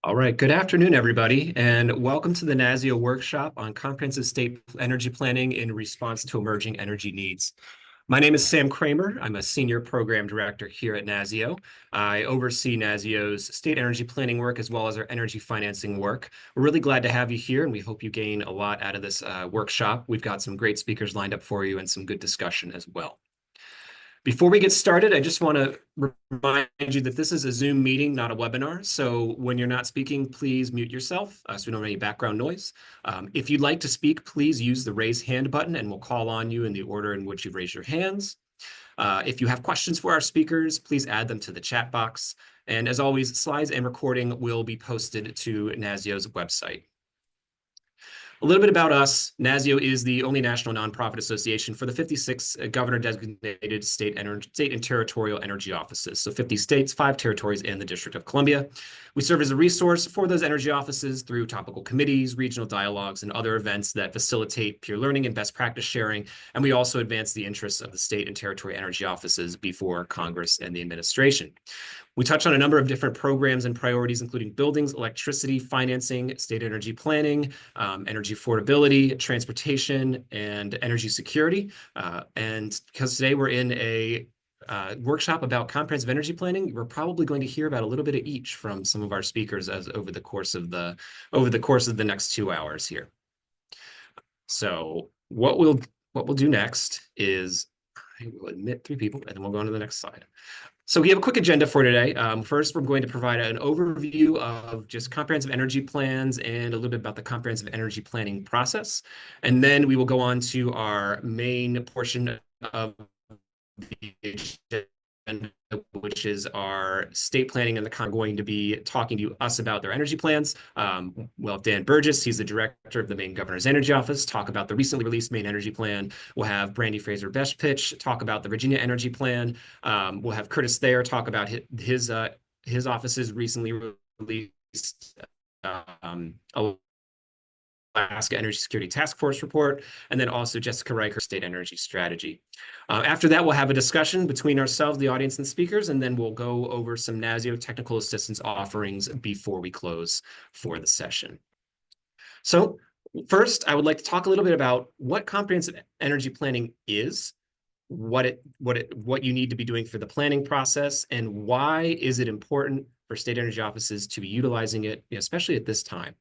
All right, good afternoon, everybody, and welcome to the NASEO workshop on comprehensive state energy planning in response to emerging energy needs. My name is Sam Kramer. I'm a senior program director here at NASEO. I oversee NASEO's state energy planning work as well as our energy financing work. We're really glad to have you here, and we hope you gain a lot out of this workshop. We've got some great speakers lined up for you and some good discussion as well. Before we get started, I just want to remind you that this is a Zoom meeting, not a webinar. So when you're not speaking, please mute yourself so we don't have any background noise. If you'd like to speak, please use the raise hand button and we'll call on you in the order in which you raise your hands. If you have questions for our speakers, please add them to the chat box. And as always, slides and recording will be posted to NASEO's website. A little bit about us. NASEO is the only national nonprofit association for the 56 governor-designated state and territorial energy offices. So 50 states, 5 territories, and the District of Columbia. We serve as a resource for those energy offices through topical committees, regional dialogues, and other events that facilitate peer learning and best practice sharing. And we also advance the interests of the state and territory energy offices before Congress and the administration. We touch on a number of different programs and priorities, including buildings, electricity, financing, state energy planning, energy affordability, transportation, and energy security. And because today we're in a workshop about comprehensive energy planning, we're probably going to hear about a little bit of each from some of our speakers over the course of the next 2 hours here. So what we'll do next is I will admit 3 people, and then we'll go on to the next slide. So we have a quick agenda for today. First, we're going to provide an overview of just comprehensive energy plans and a little bit about the comprehensive energy planning process. And then we will go on to our main portion of the agenda, which is our state planning, and the going to be talking to us about their energy plans. We'll have Dan Burgess, he's the director of the Maine Governor's Energy Office, talk about the recently released Maine Energy Plan. We'll have Brandy Fraser-Bestpitch talk about the Virginia Energy Plan. We'll have Curtis Thayer talk about his office's recently released Alaska Energy Security Task Force report, and then also Jessica Reicher's State Energy Strategy. After that, we'll have a discussion between ourselves, the audience, and speakers, and then we'll go over some NASEO technical assistance offerings before we close for the session. So first, I would like to talk a little bit about what comprehensive energy planning is, what you need to be doing for the planning process, and why is it important for state energy offices to be utilizing it, especially at this time.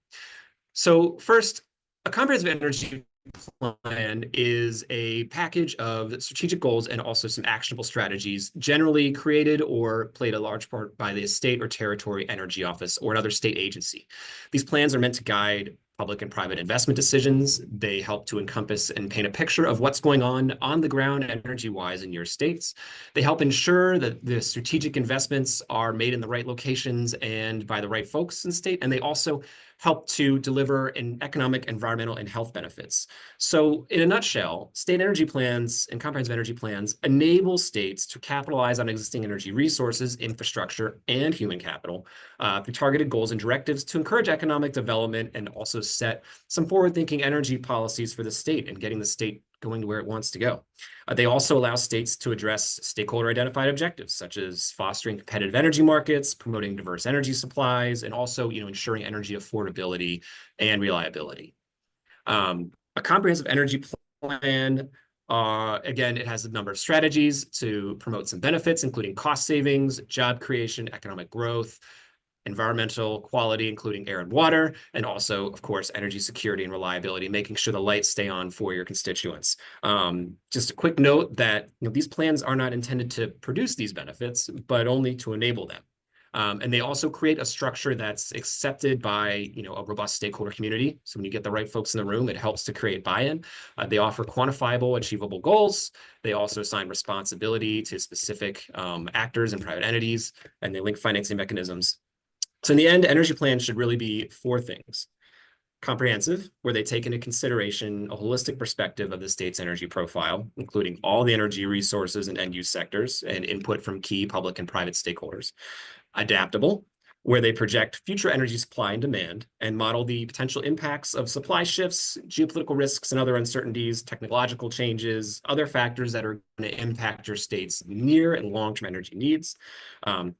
So first, a comprehensive energy plan is a package of strategic goals and also some actionable strategies, generally created or played a large part by the state or territory energy office or another state agency. These plans are meant to guide public and private investment decisions. They help to encompass and paint a picture of what's going on the ground energy-wise in your states. They help ensure that the strategic investments are made in the right locations and by the right folks in the state, and they also help to deliver in economic, environmental, and health benefits. So in a nutshell, state energy plans and comprehensive energy plans enable states to capitalize on existing energy resources, infrastructure, and human capital through targeted goals and directives to encourage economic development and also set some forward-thinking energy policies for the state and getting the state going to where it wants to go. They also allow states to address stakeholder-identified objectives, such as fostering competitive energy markets, promoting diverse energy supplies, and also, ensuring energy affordability and reliability. A comprehensive energy plan, again, it has a number of strategies to promote some benefits, including cost savings, job creation, economic growth, environmental quality, including air and water, and also, of course, energy security and reliability, making sure the lights stay on for your constituents. Just a quick note that these plans are not intended to produce these benefits, but only to enable them. And they also create a structure that's accepted by a robust stakeholder community. So when you get the right folks in the room, it helps to create buy-in. They offer quantifiable, achievable goals. They also assign responsibility to specific actors and private entities, and they link financing mechanisms. So in the end, energy plans should really be 4 things. Comprehensive, where they take into consideration a holistic perspective of the state's energy profile, including all the energy resources and end-use sectors and input from key public and private stakeholders. Adaptable, where they project future energy supply and demand and model the potential impacts of supply shifts, geopolitical risks, and other uncertainties, technological changes, other factors that are going to impact your state's near and long-term energy needs.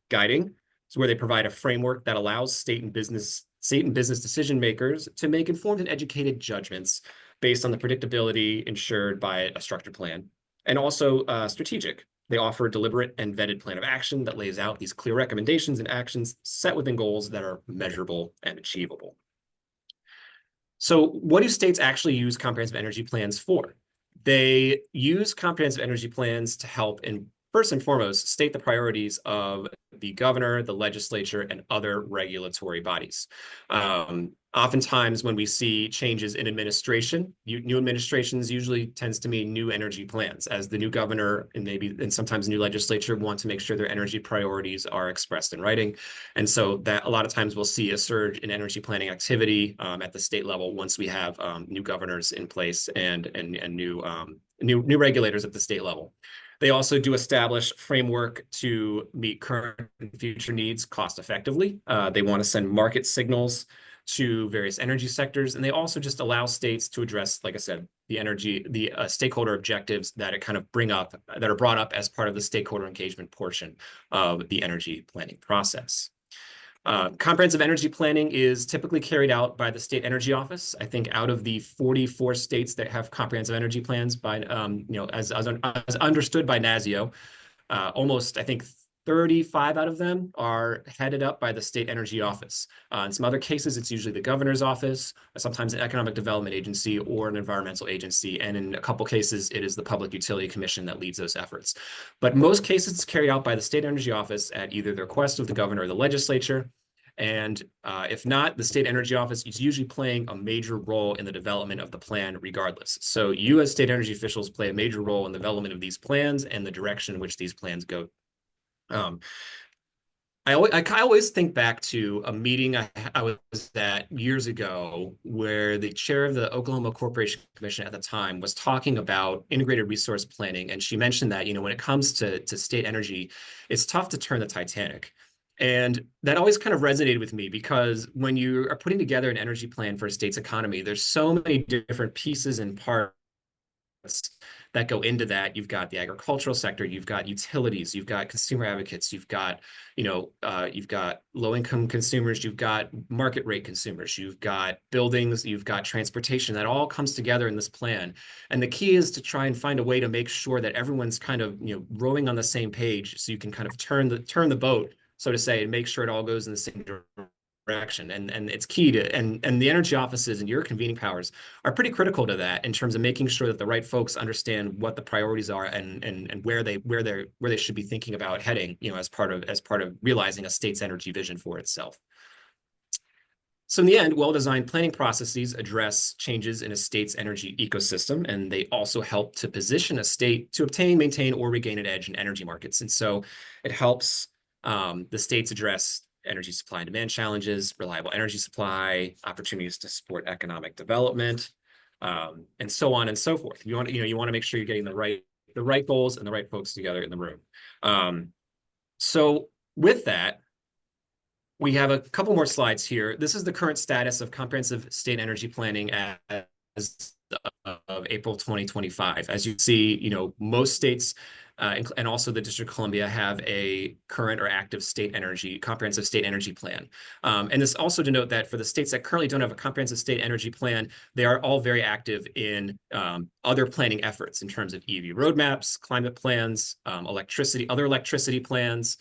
Guiding, where they provide a framework that allows state and business decision makers to make informed and educated judgments based on the predictability ensured by a structured plan, and also strategic. They offer a deliberate and vetted plan of action that lays out these clear recommendations and actions set within goals that are measurable and achievable. So what do states actually use comprehensive energy plans for? They use comprehensive energy plans to help, first and foremost, state the priorities of the governor, the legislature, and other regulatory bodies. Oftentimes, when we see changes in administration, new administrations usually tends to mean new energy plans, as the new governor and sometimes new legislature want to make sure their energy priorities are expressed in writing. And so that a lot of times we'll see a surge in energy planning activity at the state level once we have new governors in place and new regulators at the state level. They also do establish framework to meet current and future needs cost effectively. They want to send market signals to various energy sectors, and they also just allow states to address, like I said, the stakeholder objectives that are brought up as part of the stakeholder engagement portion of the energy planning process. Comprehensive energy planning is typically carried out by the State Energy Office. I think out of the 44 states that have comprehensive energy plans by, as understood by NASEO, almost, I think, 35 out of them are headed up by the State Energy Office. In some other cases, it's usually the governor's office, sometimes an economic development agency or an environmental agency. And in a couple cases, it is the Public Utility Commission that leads those efforts. But most cases, it's carried out by the State Energy Office at either the request of the governor or the legislature. And if not, the State Energy Office is usually playing a major role in the development of the plan regardless. So you as state energy officials play a major role in the development of these plans and the direction in which these plans go. I always think back to a meeting I was at years ago where the chair of the Oklahoma Corporation Commission at the time was talking about integrated resource planning. And she mentioned that, when it comes to state energy, it's tough to turn the Titanic. And that always kind of resonated with me because when you are putting together an energy plan for a state's economy, there's so many different pieces and parts that go into that. You've got the agricultural sector, you've got utilities, you've got consumer advocates, you've got low-income consumers, you've got market rate consumers, you've got buildings, you've got transportation. That all comes together in this plan. And the key is to try and find a way to make sure that everyone's kind of rowing on the same page, so you can kind of turn the boat, so to say, and make sure it all goes in the same direction. And it's key to, and the energy offices and your convening powers are pretty critical to that in terms of making sure that the right folks understand what the priorities are and where they should be thinking about heading, as part of realizing a state's energy vision for itself. So in the end, well-designed planning processes address changes in a state's energy ecosystem, and they also help to position a state to obtain, maintain, or regain an edge in energy markets. And so it helps the states address energy supply and demand challenges, reliable energy supply, opportunities to support economic development, and so on and so forth. You want to make sure you're getting the right goals and the right folks together in the room. So with that, we have a couple more slides here. This is the current status of comprehensive state energy planning as of April 2025. As you see, most states and also the District of Columbia have a current or active comprehensive state energy plan. And this also to note that for the states that currently don't have a comprehensive state energy plan, they are all very active in other planning efforts in terms of EV roadmaps, climate plans, other electricity plans,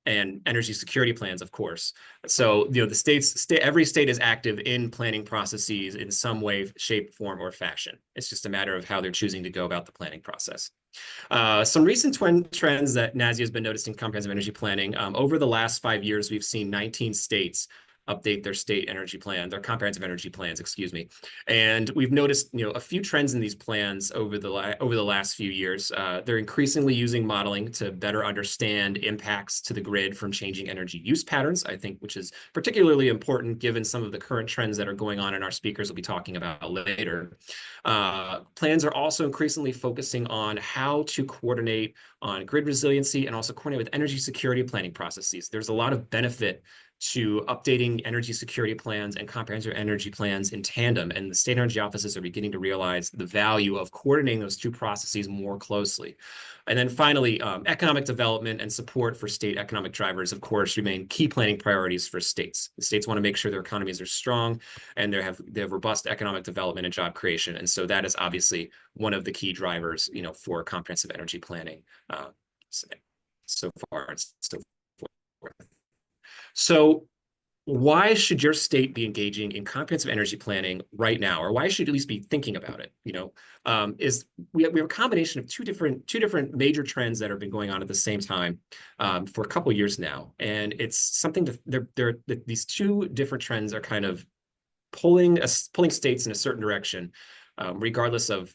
and energy security plans, of course. So, every state is active in planning processes in some way, shape, form, or fashion. It's just a matter of how they're choosing to go about the planning process. Some recent trends that NASEO has been noticing in comprehensive energy planning. Over the last 5 years, we've seen 19 states update their comprehensive energy plans, excuse me. And we've noticed, a few trends in these plans over the last few years. They're increasingly using modeling to better understand impacts to the grid from changing energy use patterns, I think, which is particularly important given some of the current trends that are going on and our speakers will be talking about later. Plans are also increasingly focusing on how to coordinate on grid resiliency and also coordinate with energy security planning processes. There's a lot of benefit to updating energy security plans and comprehensive energy plans in tandem. And the state energy offices are beginning to realize the value of coordinating those two processes more closely. And then finally, economic development and support for state economic drivers, of course, remain key planning priorities for states. The states want to make sure their economies are strong and they have robust economic development and job creation. And so that is obviously one of the key drivers, for comprehensive energy planning so far and so forth. So why should your state be engaging in comprehensive energy planning right now, or why should you at least be thinking about it? We have a combination of two different major trends that have been going on at the same time for a couple of years now, and it's something these two different trends are kind of pulling states in a certain direction, regardless of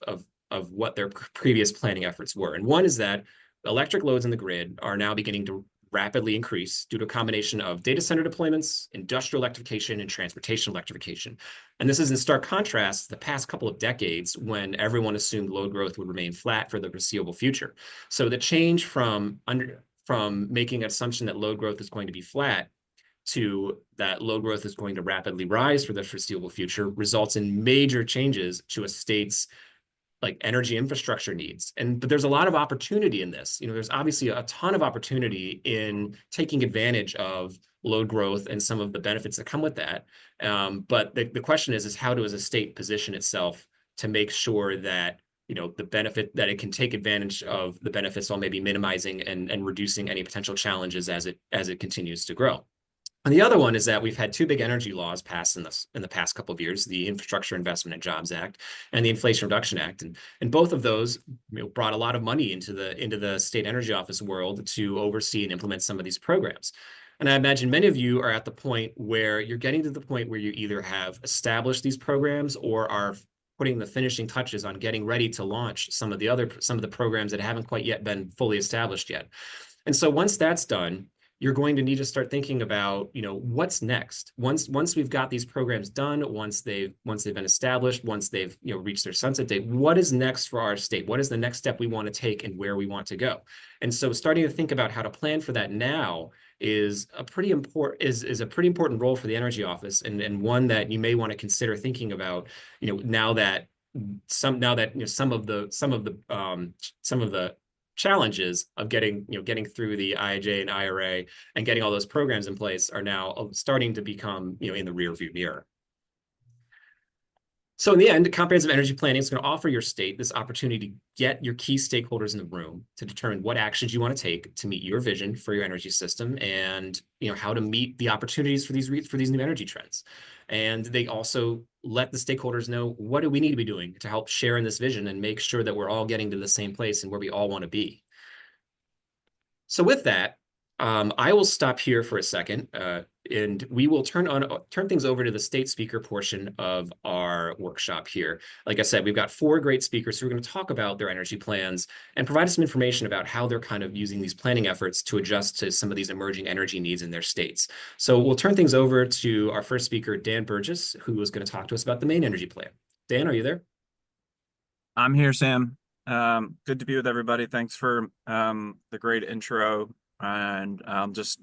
what their previous planning efforts were. And one is that electric loads in the grid are now beginning to rapidly increase due to a combination of data center deployments, industrial electrification, and transportation electrification. And this is in stark contrast to the past couple of decades when everyone assumed load growth would remain flat for the foreseeable future. So the change from making an assumption that load growth is going to be flat to that load growth is going to rapidly rise for the foreseeable future results in major changes to a state's energy infrastructure needs. But there's a lot of opportunity in this. There's obviously a ton of opportunity in taking advantage of load growth and some of the benefits that come with that. But the question is how does a state position itself to make sure that the benefit that it can take advantage of the benefits while maybe minimizing and reducing any potential challenges as it continues to grow. And the other one is that we've had two big energy laws passed in the past couple of years, the Infrastructure Investment and Jobs Act and the Inflation Reduction Act. And both of those brought a lot of money into the state energy office world to oversee and implement some of these programs. And I imagine many of you are at the point where you're getting to the point where you either have established these programs or are putting the finishing touches on getting ready to launch some of the programs that haven't quite yet been fully established yet. And so once that's done, you're going to need to start thinking about, what's next. Once we've got these programs done, once they've been established, once they've reached their sunset date, what is next for our state? What is the next step we want to take and where we want to go? And so starting to think about how to plan for that now is a pretty important role for the energy office, and one that you may want to consider thinking about, now that some of the challenges of getting through the IIJA and IRA and getting all those programs in place are now starting to become in the rearview mirror. So in the end, comprehensive energy planning is going to offer your state this opportunity to get your key stakeholders in the room to determine what actions you want to take to meet your vision for your energy system and how to meet the opportunities for these new energy trends. And they also let the stakeholders know what do we need to be doing to help share in this vision and make sure that we're all getting to the same place and where we all want to be. So with that, I will stop here for a second, and we will turn things over to the state speaker portion of our workshop here. Like I said, we've got 4 great speakers who are going to talk about their energy plans and provide us some information about how they're kind of using these planning efforts to adjust to some of these emerging energy needs in their states. So we'll turn things over to our first speaker, Dan Burgess, who is going to talk to us about the Maine energy plan. Dan, are you there? I'm here, Sam. Good to be with everybody. Thanks for the great intro. And I'll just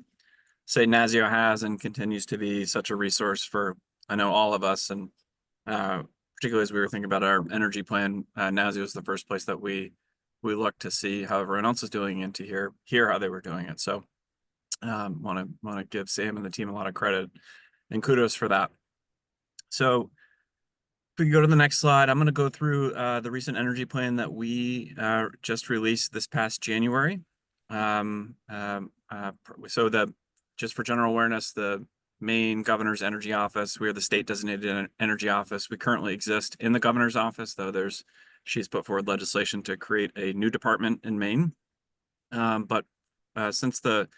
say NASEO has and continues to be such a resource for, I know, all of us. And particularly as we were thinking about our energy plan, NASEO is the first place that we look to see how everyone else is doing and to hear how they were doing it. So want to give Sam and the team a lot of credit and kudos for that. So if we go to the next slide, I'm going to go through the recent energy plan that we just released this past January. Just for general awareness, the Maine Governor's Energy Office, we are the state designated energy office. We currently exist in the governor's office, though she's put forward legislation to create a new department in Maine. But since the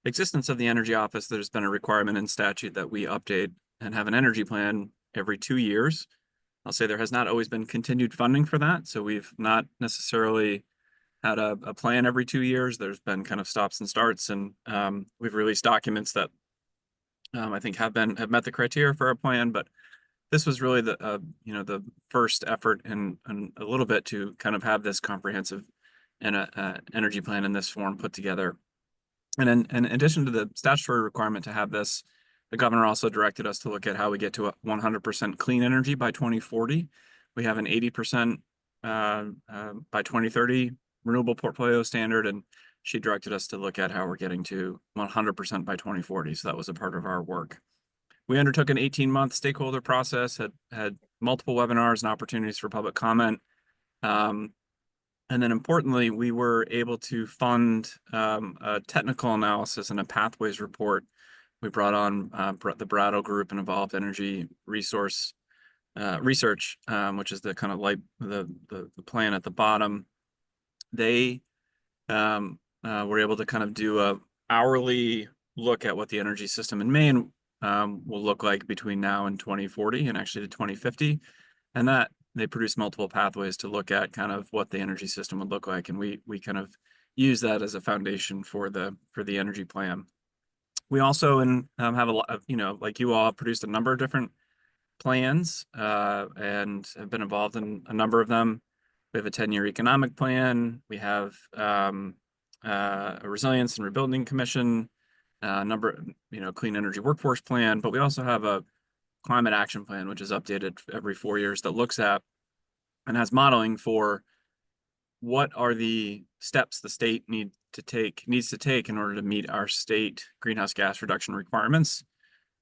existence of the energy office, there's been a requirement in statute that we update and have an energy plan every 2 years. I'll say there has not always been continued funding for that, so we've not necessarily had a plan every 2 years. There's been kind of stops and starts, and we've released documents that I think have met the criteria for our plan. But this was really the first effort in a little bit to kind of have this comprehensive energy plan in this form put together. And in addition to the statutory requirement to have this, The governor also directed us to look at how we get to 100% clean energy by 2040. We have an 80% by 2030 renewable portfolio standard, and she directed us to look at how we're getting to 100% by 2040. So that was a part of our work. We undertook an 18-month stakeholder process, had multiple webinars and opportunities for public comment. And then importantly, we were able to fund a technical analysis and a pathways report. We brought on the Brattle Group and Evolved Energy Resource Research, which is the kind of like the plan at the bottom. They were able to kind of do a hourly look at what the energy system in Maine will look like between now and 2040 and actually to 2050. And that they produced multiple pathways to look at kind of what the energy system would look like. And we kind of use that as a foundation for the energy plan. We also have a lot of, like you all have produced a number of different plans and have been involved in a number of them. We have a 10-year economic plan. We have a resilience and rebuilding commission, a number, clean energy workforce plan, but we also have a climate action plan, which is updated every 4 years, that looks at and has modeling for what are the steps the state needs to take in order to meet our state greenhouse gas reduction requirements.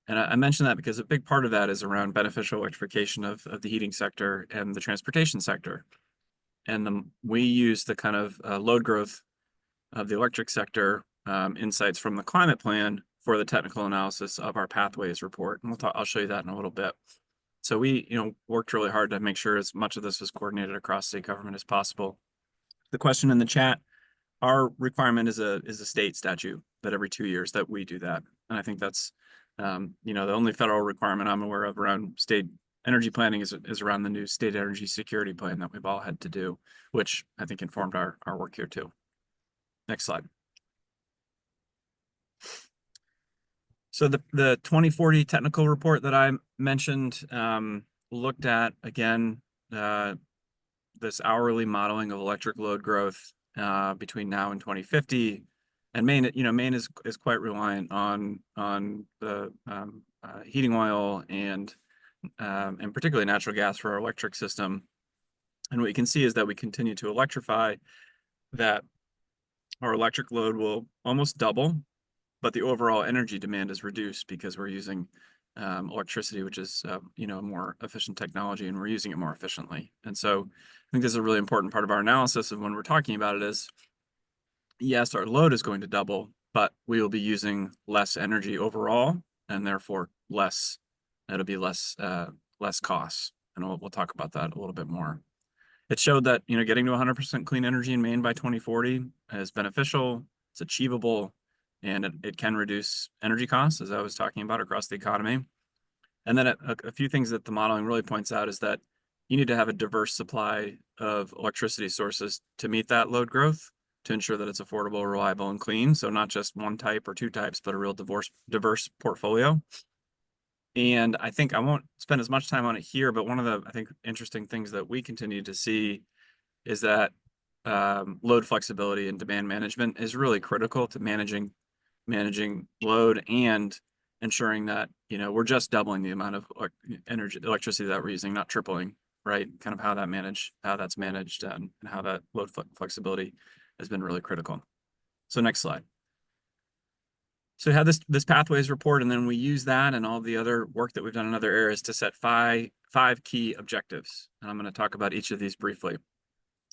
And I mention that because a big part of that is around beneficial electrification of the heating sector and the transportation sector. And we use the kind of load growth of the electric sector insights from the climate plan for the technical analysis of our pathways report. And I'll show you that in a little bit. So we, worked really hard to make sure as much of this was coordinated across state government as possible. The question in the chat, our requirement is a state statute that every 2 years that we do that. And I think that's, the only federal requirement I'm aware of around state energy planning is around the new state energy security plan that we've all had to do, which I think informed our work here too. Next slide. So the 2040 technical report that I mentioned looked at, again, this hourly modeling of electric load growth between now and 2050. And Maine, Maine is quite reliant on the heating oil and particularly natural gas for our electric system. And what you can see is that we continue to electrify, that our electric load will almost double, but the overall energy demand is reduced because we're using electricity, which is a more efficient technology, and we're using it more efficiently. And so I think this is a really important part of our analysis of when we're talking about it is, yes, our load is going to double, but we will be using less energy overall, and therefore it'll be less costs. And we'll talk about that a little bit more. It showed that, getting to 100% clean energy in Maine by 2040 is beneficial, it's achievable, and it can reduce energy costs, as I was talking about, across the economy. And then a few things that the modeling really points out is that you need to have a diverse supply of electricity sources to meet that load growth, to ensure that it's affordable, reliable, and clean. So not just one type or two types, but a real diverse portfolio. And I think I won't spend as much time on it here, but one of the, I think, interesting things that we continue to see is that load flexibility and demand management is really critical to managing load and ensuring that, we're just doubling the amount of electricity that we're using, not tripling, right? Kind of how that's managed and how that load flexibility has been really critical. So next slide. So we have this pathways report, and then we use that and all the other work that we've done in other areas to set five key objectives. And I'm going to talk about each of these briefly.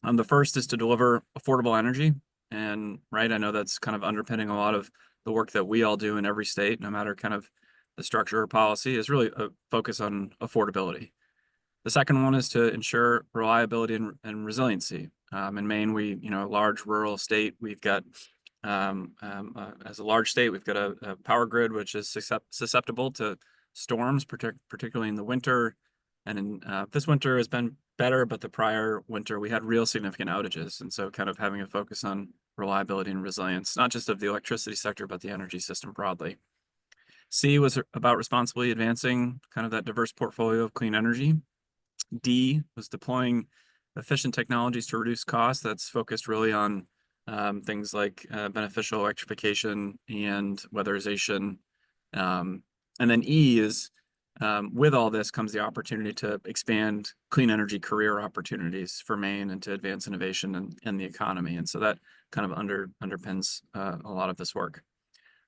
The first is to deliver affordable energy. And I know that's kind of underpinning a lot of the work that we all do in every state, no matter kind of the structure or policy, is really a focus on affordability. The second one is to ensure reliability and resiliency. In Maine, a large rural state, we've got, as a large state, we've got a power grid which is susceptible to storms, particularly in the winter. And in this winter has been better, but the prior winter we had real significant outages. And so kind of having a focus on reliability and resilience, not just of the electricity sector, but the energy system broadly. C was about responsibly advancing kind of that diverse portfolio of clean energy. D was deploying efficient technologies to reduce costs. That's focused really on things like beneficial electrification and weatherization, And then E is, with all this comes the opportunity to expand clean energy career opportunities for Maine and to advance innovation and the economy. And so that kind of underpins a lot of this work.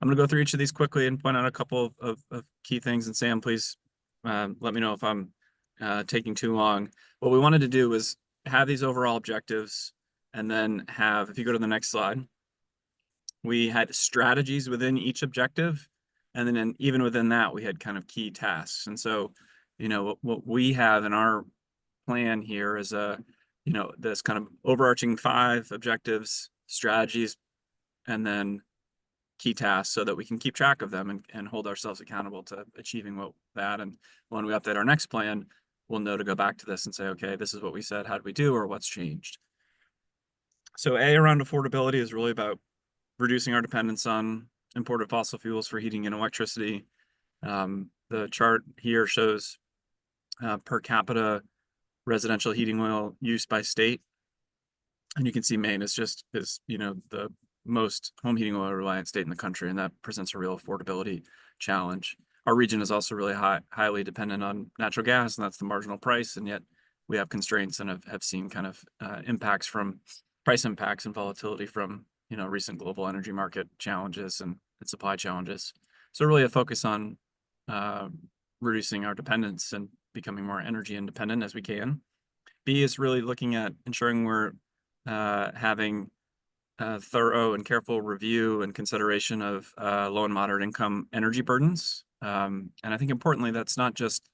I'm going to go through each of these quickly and point out a couple of key things. And Sam, please let me know if I'm taking too long. What we wanted to do was have these overall objectives and then have, if you go to the next slide, we had strategies within each objective. And then even within that, we had kind of key tasks. And so, what we have in our plan here is this kind of overarching 5 objectives, strategies, and then key tasks so that we can keep track of them and hold ourselves accountable to achieving that. And when we update our next plan, we'll know to go back to this and say, okay, this is what we said, how did we do, or what's changed? So A, around affordability, is really about reducing our dependence on imported fossil fuels for heating and electricity. The chart here shows per capita residential heating oil use by state. And you can see Maine is the most home heating oil reliant state in the country, and that presents a real affordability challenge. Our region is also really highly dependent on natural gas, and that's the marginal price. And yet we have constraints and have seen kind of price impacts and volatility from recent global energy market challenges and supply challenges. So really a focus on reducing our dependence and becoming more energy independent as we can. B is really looking at ensuring we're having a thorough and careful review and consideration of low and moderate income energy burdens. And I think importantly, that's not just,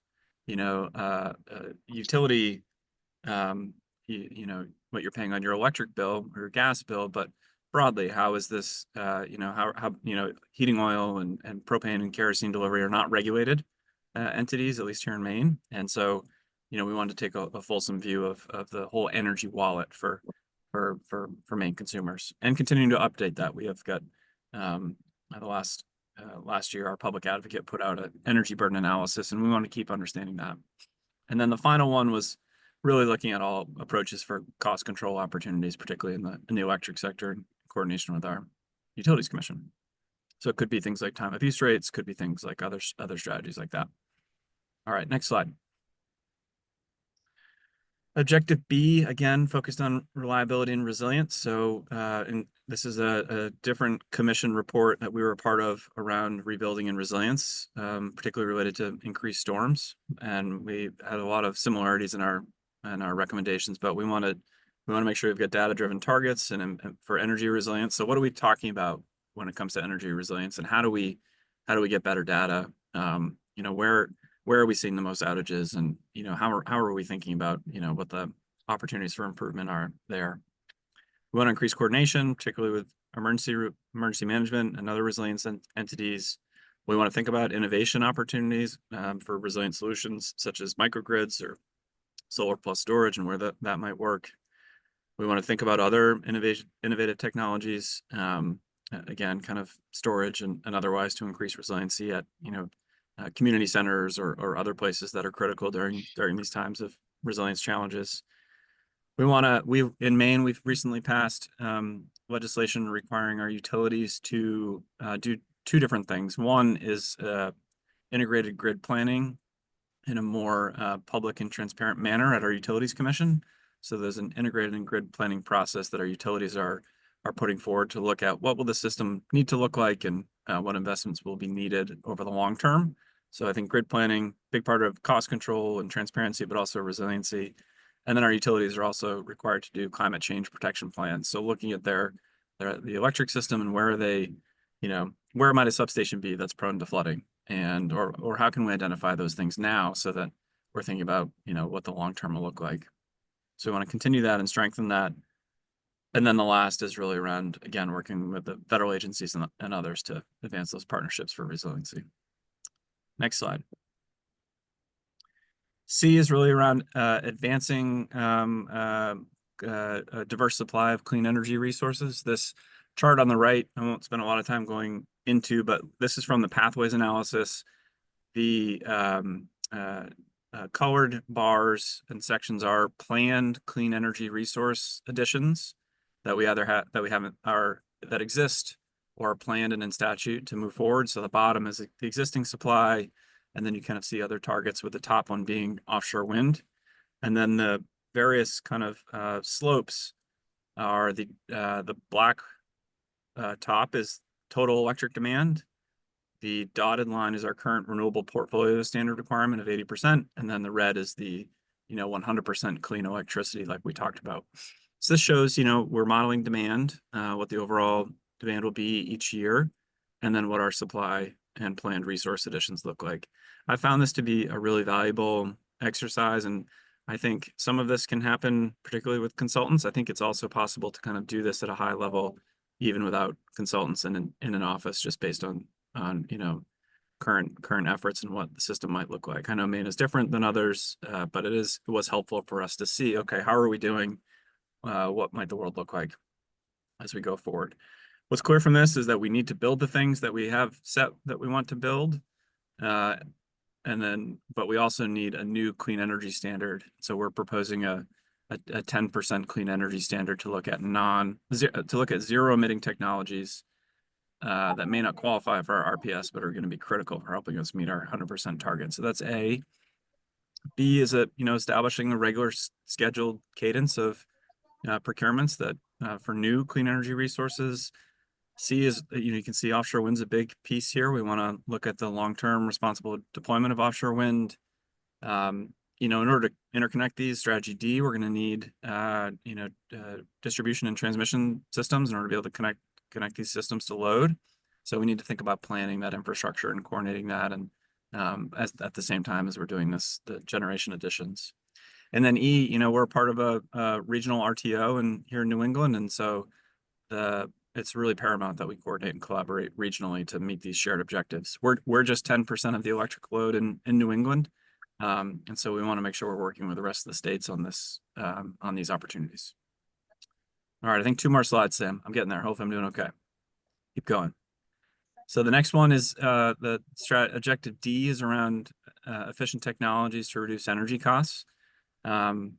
utility, what you're paying on your electric bill or your gas bill, but broadly, how is this, heating oil and propane and kerosene delivery are not regulated entities, at least here in Maine. And so, we wanted to take a fulsome view of the whole energy wallet for Maine consumers, and continuing to update that. We have got last year, our public advocate put out an energy burden analysis, and we want to keep understanding that. And then the final one was really looking at all approaches for cost control opportunities, particularly in the electric sector, in coordination with our Utilities Commission. So it could be things like time of use rates, could be things like other strategies like that. All right, next slide. Objective B, again, focused on reliability and resilience. So this is a different commission report that we were a part of around rebuilding and resilience, particularly related to increased storms. And we had a lot of similarities in our recommendations, but we want to make sure we've got data-driven targets and for energy resilience. So what are we talking about when it comes to energy resilience, and how do we get better data? Where are we seeing the most outages, and how are we thinking about what the opportunities for improvement are there? We want to increase coordination, particularly with emergency management and other resilience entities. We want to think about innovation opportunities for resilient solutions such as microgrids or solar plus storage and where that might work. We want to think about other innovative technologies, again, kind of storage and otherwise, to increase resiliency at community centers or other places that are critical during these times of resilience challenges. In Maine, we've recently passed legislation requiring our utilities to do 2 different things. One is integrated grid planning in a more public and transparent manner at our Utilities Commission. So there's an integrated grid planning process that our utilities are putting forward to look at what will the system need to look like and what investments will be needed over the long term. So I think grid planning, big part of cost control and transparency, but also resiliency. And then our utilities are also required to do climate change protection plans. So looking at the electric system and where might a substation be that's prone to flooding, and or how can we identify those things now so that we're thinking about what the long term will look like. So we want to continue that and strengthen that. And then the last is really around, again, working with the federal agencies and others to advance those partnerships for resiliency. Next slide. C is really around advancing a diverse supply of clean energy resources. This chart on the right, I won't spend a lot of time going into, but this is from the pathways analysis. The colored bars and sections are planned clean energy resource additions that we either have that exist or planned and in statute to move forward. So the bottom is the existing supply, and then you kind of see other targets, with the top one being offshore wind. And then the various kind of slopes are the black top is total electric demand. The dotted line is our current renewable portfolio standard requirement of 80%, and then the red is the 100% clean electricity, like we talked about. So this shows, we're modeling demand, what the overall demand will be each year, and then what our supply and planned resource additions look like. I found this to be a really valuable exercise, and I think some of this can happen, particularly with consultants. I think it's also possible to kind of do this at a high level, even without consultants in an office, just based on current efforts and what the system might look like. I know Maine is different than others, but it was helpful for us to see, okay, how are we doing? What might the world look like as we go forward? What's clear from this is that we need to build the things that we have set that we want to build. But we also need a new clean energy standard. So we're proposing a 10% clean energy standard to look at zero emitting technologies that may not qualify for our RPS, but are going to be critical for helping us meet our 100% target. So that's A. B is establishing a regular scheduled cadence of procurements that for new clean energy resources. C is, you can see offshore wind's a big piece here. We want to look at the long-term responsible deployment of offshore wind. In order to interconnect these, strategy D, we're going to need, distribution and transmission systems in order to be able to connect these systems to load. So we need to think about planning that infrastructure and coordinating that, and at the same time as we're doing the generation additions. And then E, we're part of a regional RTO here in New England, and so it's really paramount that we coordinate and collaborate regionally to meet these shared objectives. We're just 10% of the electric load in New England, and so we want to make sure we're working with the rest of the states on this on these opportunities. All right, I think 2 more slides, Sam. I'm getting there. Hopefully I'm doing okay. Keep going. So the next one is objective D is around efficient technologies to reduce energy costs. This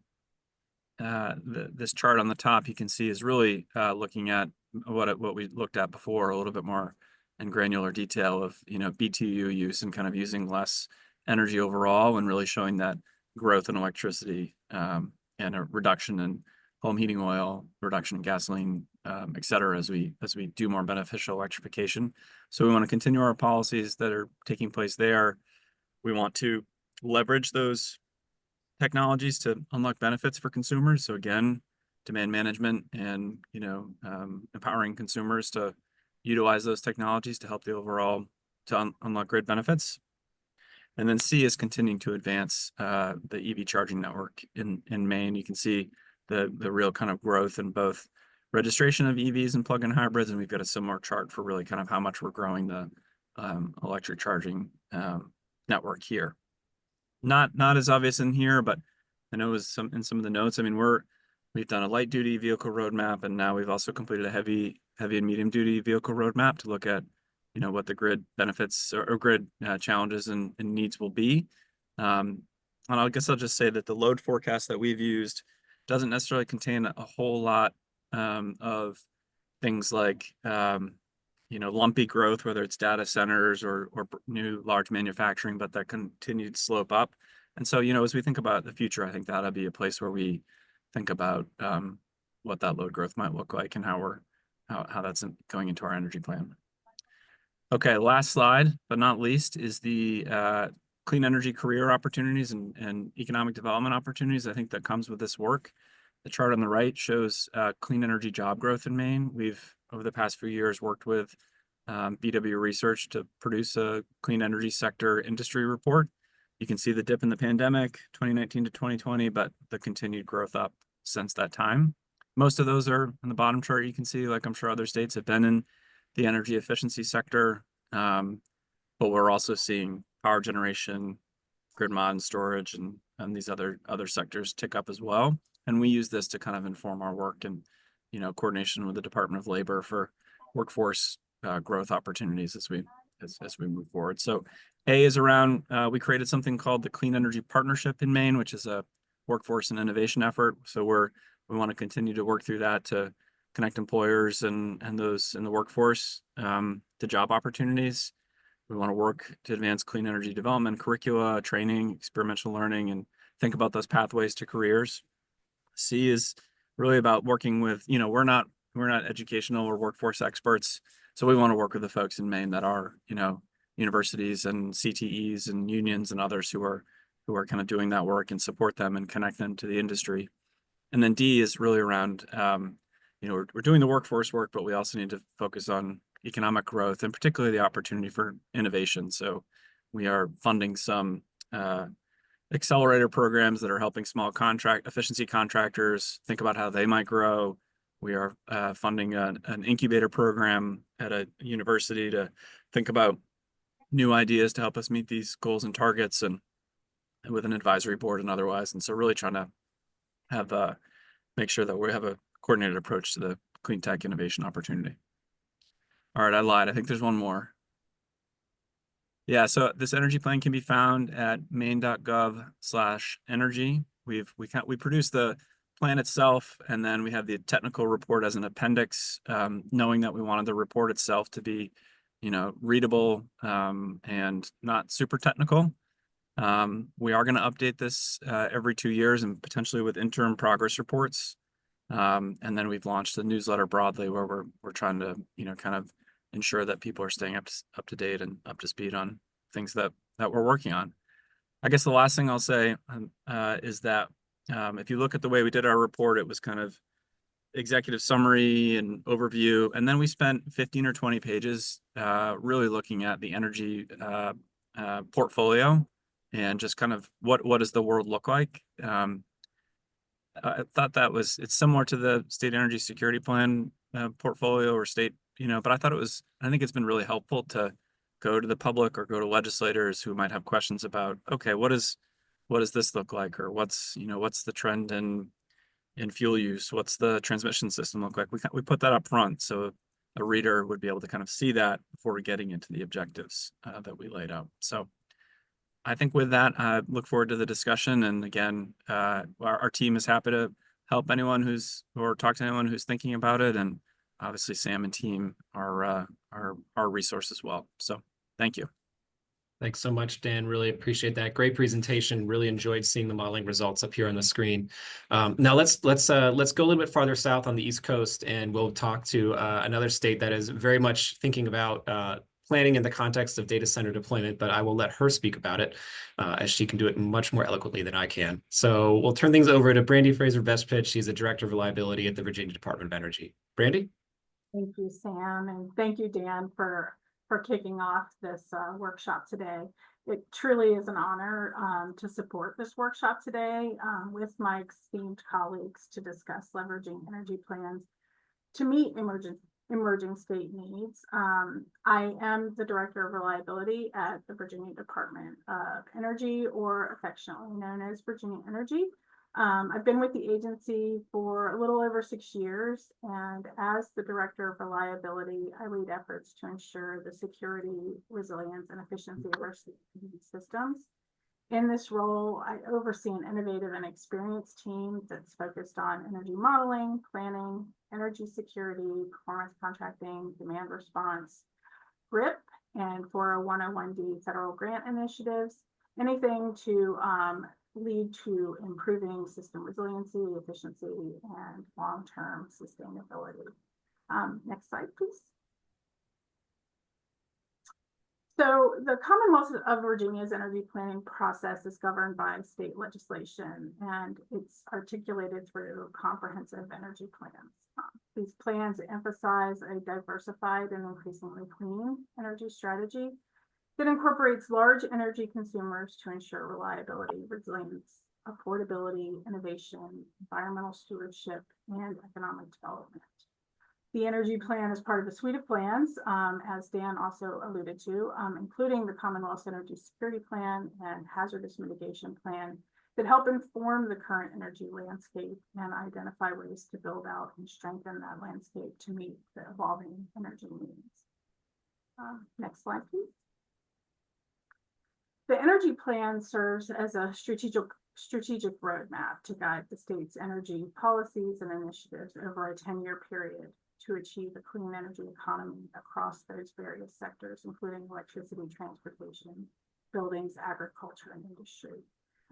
chart on the top you can see is really looking at what we looked at before, a little bit more in granular detail of BTU use and kind of using less energy overall, and really showing that growth in electricity and a reduction in home heating oil, reduction in gasoline, et cetera, as we do more beneficial electrification. So we want to continue our policies that are taking place there. We want to leverage those technologies to unlock benefits for consumers. So again, demand management and empowering consumers to utilize those technologies to help the overall unlock grid benefits. And then C is continuing to advance the EV charging network in Maine. You can see the real kind of growth in both registration of EVs and plug-in hybrids, and we've got a similar chart for really kind of how much we're growing the electric charging network here. Not as obvious in here, but I know in some of the notes. I mean, we've done a light duty vehicle roadmap, and now we've also completed a heavy and medium duty vehicle roadmap to look at what the grid benefits or grid challenges and needs will be. And I guess I'll just say that the load forecast that we've used doesn't necessarily contain a whole lot of things like lumpy growth, whether it's data centers or new large manufacturing, but that continued slope up. And so, as we think about the future, I think that'll be a place where we think about what that load growth might look like and how that's going into our energy plan. Okay, last slide, but not least, is the clean energy career opportunities and economic development opportunities. I think that comes with this work. The chart on the right shows clean energy job growth in Maine. We've, over the past few years, worked with BW Research to produce a clean energy sector industry report. You can see the dip in the pandemic, 2019 to 2020, but the continued growth up since that time. Most of those are in the bottom chart. You can see, like I'm sure other states have been in the energy efficiency sector, but we're also seeing power generation, grid mod and storage, and these other sectors tick up as well. And we use this to kind of inform our work and coordination with the Department of Labor for workforce growth opportunities as we move forward. So A is around, we created something called the Clean Energy Partnership in Maine, which is a workforce and innovation effort. So we want to continue to work through that to connect employers and those in the workforce to job opportunities. We want to work to advance clean energy development, curricula, training, experiential learning, and think about those pathways to careers. C is really about working with, we're not educational or workforce experts. So we want to work with the folks in Maine that are, universities and CTEs and unions and others who are kind of doing that work and support them and connect them to the industry. And then D is really around, we're doing the workforce work, but we also need to focus on economic growth and particularly the opportunity for innovation. So we are funding some accelerator programs that are helping small efficiency contractors think about how they might grow. We are funding an incubator program at a university to think about new ideas to help us meet these goals and targets, and with an advisory board and otherwise. And so really trying to have make sure that we have a coordinated approach to the clean tech innovation opportunity. All right, I lied. I think there's one more. Yeah, so this energy plan can be found at maine.gov/energy. We produce the plan itself, and then we have the technical report as an appendix, knowing that we wanted the report itself to be, readable and not super technical. We are going to update this every 2 years and potentially with interim progress reports. And then we've launched a newsletter broadly where we're trying to, kind of ensure that people are staying up to date and up to speed on things that we're working on. I guess the last thing I'll say is that if you look at the way we did our report, it was kind of executive summary and overview, and then we spent 15 or 20 pages really looking at the energy portfolio and just kind of what does the world look like. I thought it's similar to the state energy security plan portfolio or state, but I think it's been really helpful to go to the public or go to legislators who might have questions about, okay, what does this look like? Or what's the trend in fuel use? What's the transmission system look like? We put that up front so a reader would be able to kind of see that before getting into the objectives that we laid out. So I think with that, I look forward to the discussion. And again, our team is happy to help anyone or talk to anyone who's thinking about it. And obviously Sam and team are our resource as well. So thank you. Thanks so much, Dan. Really appreciate that. Great presentation. Really enjoyed seeing the modeling results up here on the screen. Now let's go a little bit farther south on the East Coast, and we'll talk to another state that is very much thinking about planning in the context of data center deployment, but I will let her speak about it as she can do it much more eloquently than I can. So we'll turn things over to Brandy Fraser-Bestpitch. She's the Director of Reliability at the Virginia Department of Energy. Brandy? Thank you, Sam, and thank you, Dan, for kicking off this workshop today. It truly is an honor to support this workshop today with my esteemed colleagues to discuss leveraging energy plans to meet emerging state needs. I am the Director of Reliability at the Virginia Department of Energy, or affectionately known as Virginia Energy. I've been with the agency for a little over 6 years, and as the Director of Reliability, I lead efforts to ensure the security, resilience, and efficiency of our systems. In this role, I oversee an innovative and experienced team that's focused on energy modeling, planning, energy security, performance contracting, demand response, GRIP, and 401(d) federal grant initiatives, anything to lead to improving system resiliency, efficiency, and long-term sustainability. Next slide, please. So the Commonwealth of Virginia's energy planning process is governed by state legislation, and it's articulated through comprehensive energy plans. These plans emphasize a diversified and increasingly clean energy strategy that incorporates large energy consumers to ensure reliability, resilience, affordability, innovation, environmental stewardship, and economic development. The energy plan is part of a suite of plans, as Dan also alluded to, including the Commonwealth's Energy Security Plan and Hazardous Mitigation Plan that help inform the current energy landscape and identify ways to build out and strengthen that landscape to meet the evolving energy needs. Next slide, please. The energy plan serves as a strategic roadmap to guide the state's energy policies and initiatives over a 10-year period to achieve a clean energy economy across those various sectors, including electricity, transportation, buildings, agriculture, and industry.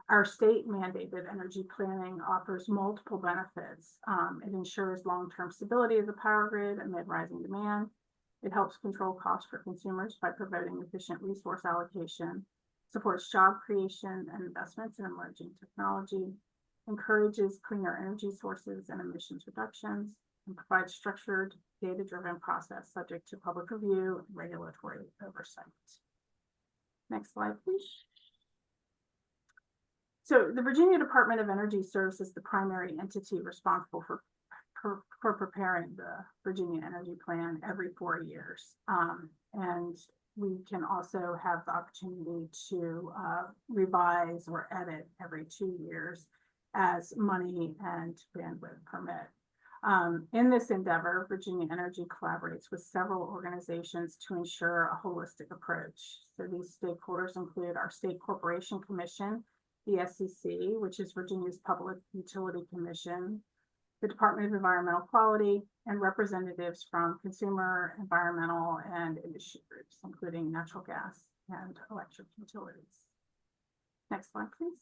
Our state mandated energy planning offers multiple benefits. It ensures long-term stability of the power grid amid rising demand. It helps control costs for consumers by promoting efficient resource allocation, supports job creation and investments in emerging technology, encourages cleaner energy sources and emissions reductions, and provides structured, data-driven process subject to public review and regulatory oversight. Next slide, please. So the Virginia Department of Energy serves as the primary entity responsible for preparing the Virginia Energy Plan every 4 years. And we can also have the opportunity to revise or edit every 2 years as money and bandwidth permit. In this endeavor, Virginia Energy collaborates with several organizations to ensure a holistic approach. So these stakeholders include our State Corporation Commission, the SEC, which is Virginia's Public Utility Commission, the Department of Environmental Quality, and representatives from consumer, environmental, and industry groups, including natural gas and electric utilities. Next slide, please.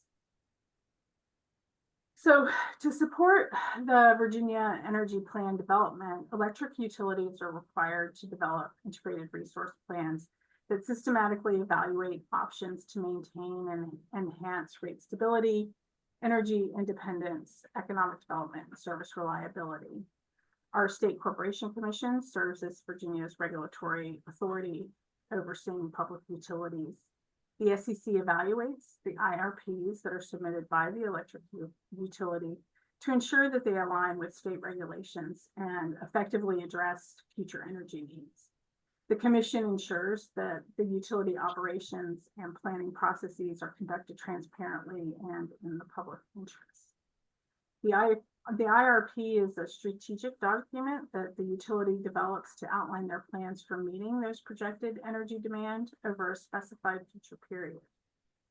So to support the Virginia Energy Plan development, electric utilities are required to develop integrated resource plans that systematically evaluate options to maintain and enhance rate stability, energy independence, economic development, and service reliability. Our State Corporation Commission serves as Virginia's regulatory authority overseeing public utilities. The SEC evaluates the IRPs that are submitted by the electric utility to ensure that they align with state regulations and effectively address future energy needs. The Commission ensures that the utility operations and planning processes are conducted transparently and in the public interest. The IRP is a strategic document that the utility develops to outline their plans for meeting those projected energy demand over a specified future period.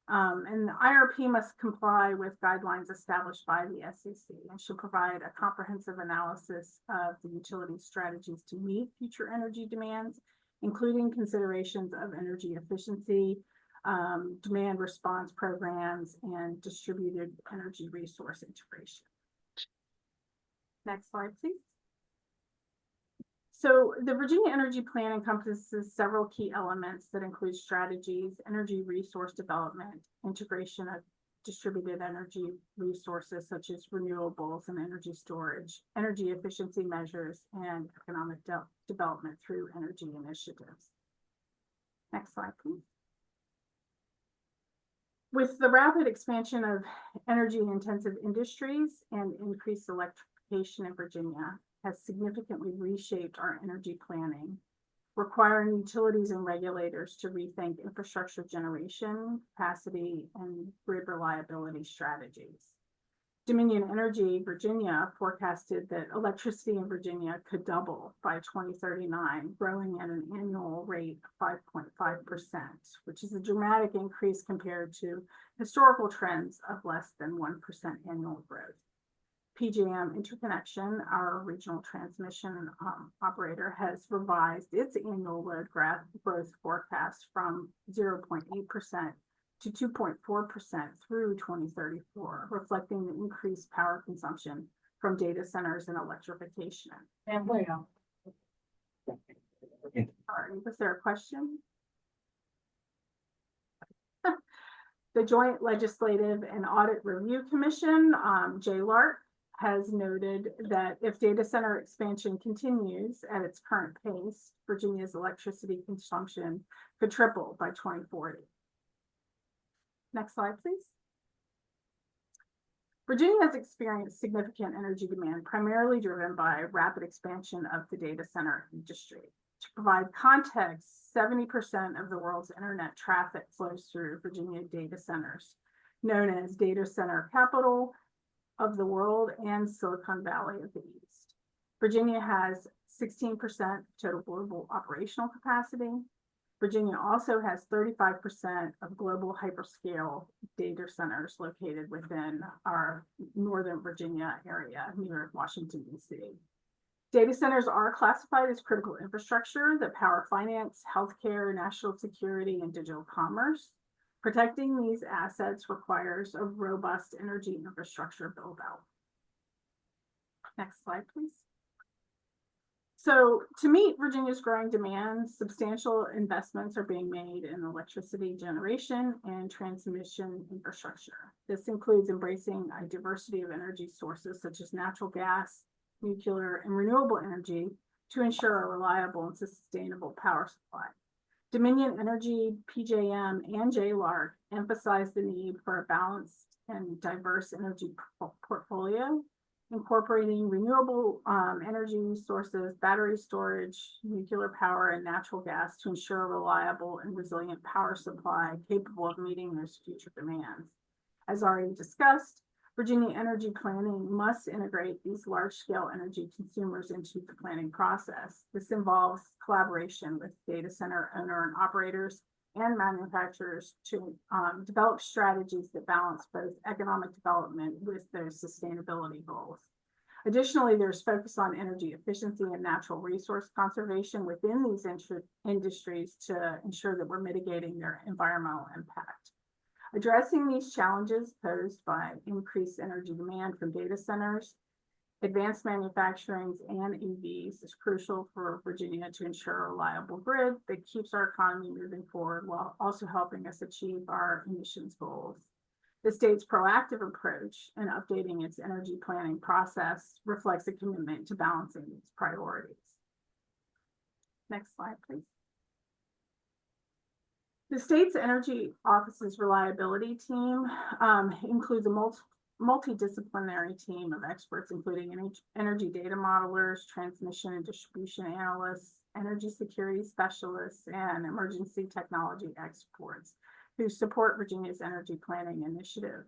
And the IRP must comply with guidelines established by the SEC and should provide a comprehensive analysis of the utility strategies to meet future energy demands, including considerations of energy efficiency, demand response programs, and distributed energy resource integration. Next slide, please. So the Virginia Energy Plan encompasses several key elements that include strategies, energy resource development, integration of distributed energy resources such as renewables and energy storage, energy efficiency measures, and economic development through energy initiatives. Next slide, please. With the rapid expansion of energy-intensive industries and increased electrification in Virginia has significantly reshaped our energy planning, requiring utilities and regulators to rethink infrastructure generation, capacity, and grid reliability strategies. Dominion Energy Virginia forecasted that electricity in Virginia could double by 2039, growing at an annual rate of 5.5%, which is a dramatic increase compared to historical trends of less than 1% annual growth. PJM Interconnection, our regional transmission operator, has revised its annual load growth forecast from 0.8% to 2.4% through 2034, reflecting the increased power consumption from data centers and electrification. And well. Sorry, was there a question? The Joint Legislative and Audit Review Commission, JLARC, has noted that if data center expansion continues at its current pace, Virginia's electricity consumption could triple by 2040. Next slide, please. Virginia has experienced significant energy demand, primarily driven by rapid expansion of the data center industry. To provide context, 70% of the world's internet traffic flows through Virginia data centers, known as data center capital of the world and Silicon Valley of the East. Virginia has 16% total global operational capacity. Virginia also has 35% of global hyperscale data centers located within our Northern Virginia area near Washington, D.C. Data centers are classified as critical infrastructure that power finance, healthcare, national security, and digital commerce. Protecting these assets requires a robust energy infrastructure build-out. Next slide, please. So to meet Virginia's growing demand, substantial investments are being made in electricity generation and transmission infrastructure. This includes embracing a diversity of energy sources such as natural gas, nuclear, and renewable energy to ensure a reliable and sustainable power supply. Dominion Energy, PJM, and JLARC emphasize the need for a balanced and diverse energy portfolio, incorporating renewable energy sources, battery storage, nuclear power, and natural gas to ensure a reliable and resilient power supply capable of meeting those future demands. As already discussed, Virginia energy planning must integrate these large-scale energy consumers into the planning process. This involves collaboration with data center owner and operators and manufacturers to develop strategies that balance both economic development with those sustainability goals. Additionally, there's focus on energy efficiency and natural resource conservation within these industries to ensure that we're mitigating their environmental impact. Addressing these challenges posed by increased energy demand from data centers, advanced manufacturing, and EVs is crucial for Virginia to ensure a reliable grid that keeps our economy moving forward while also helping us achieve our emissions goals. The state's proactive approach in updating its energy planning process reflects a commitment to balancing these priorities. Next slide, please. The state's energy office's reliability team includes a multidisciplinary team of experts, including energy data modelers, transmission and distribution analysts, energy security specialists, and emergency technology experts who support Virginia's energy planning initiative.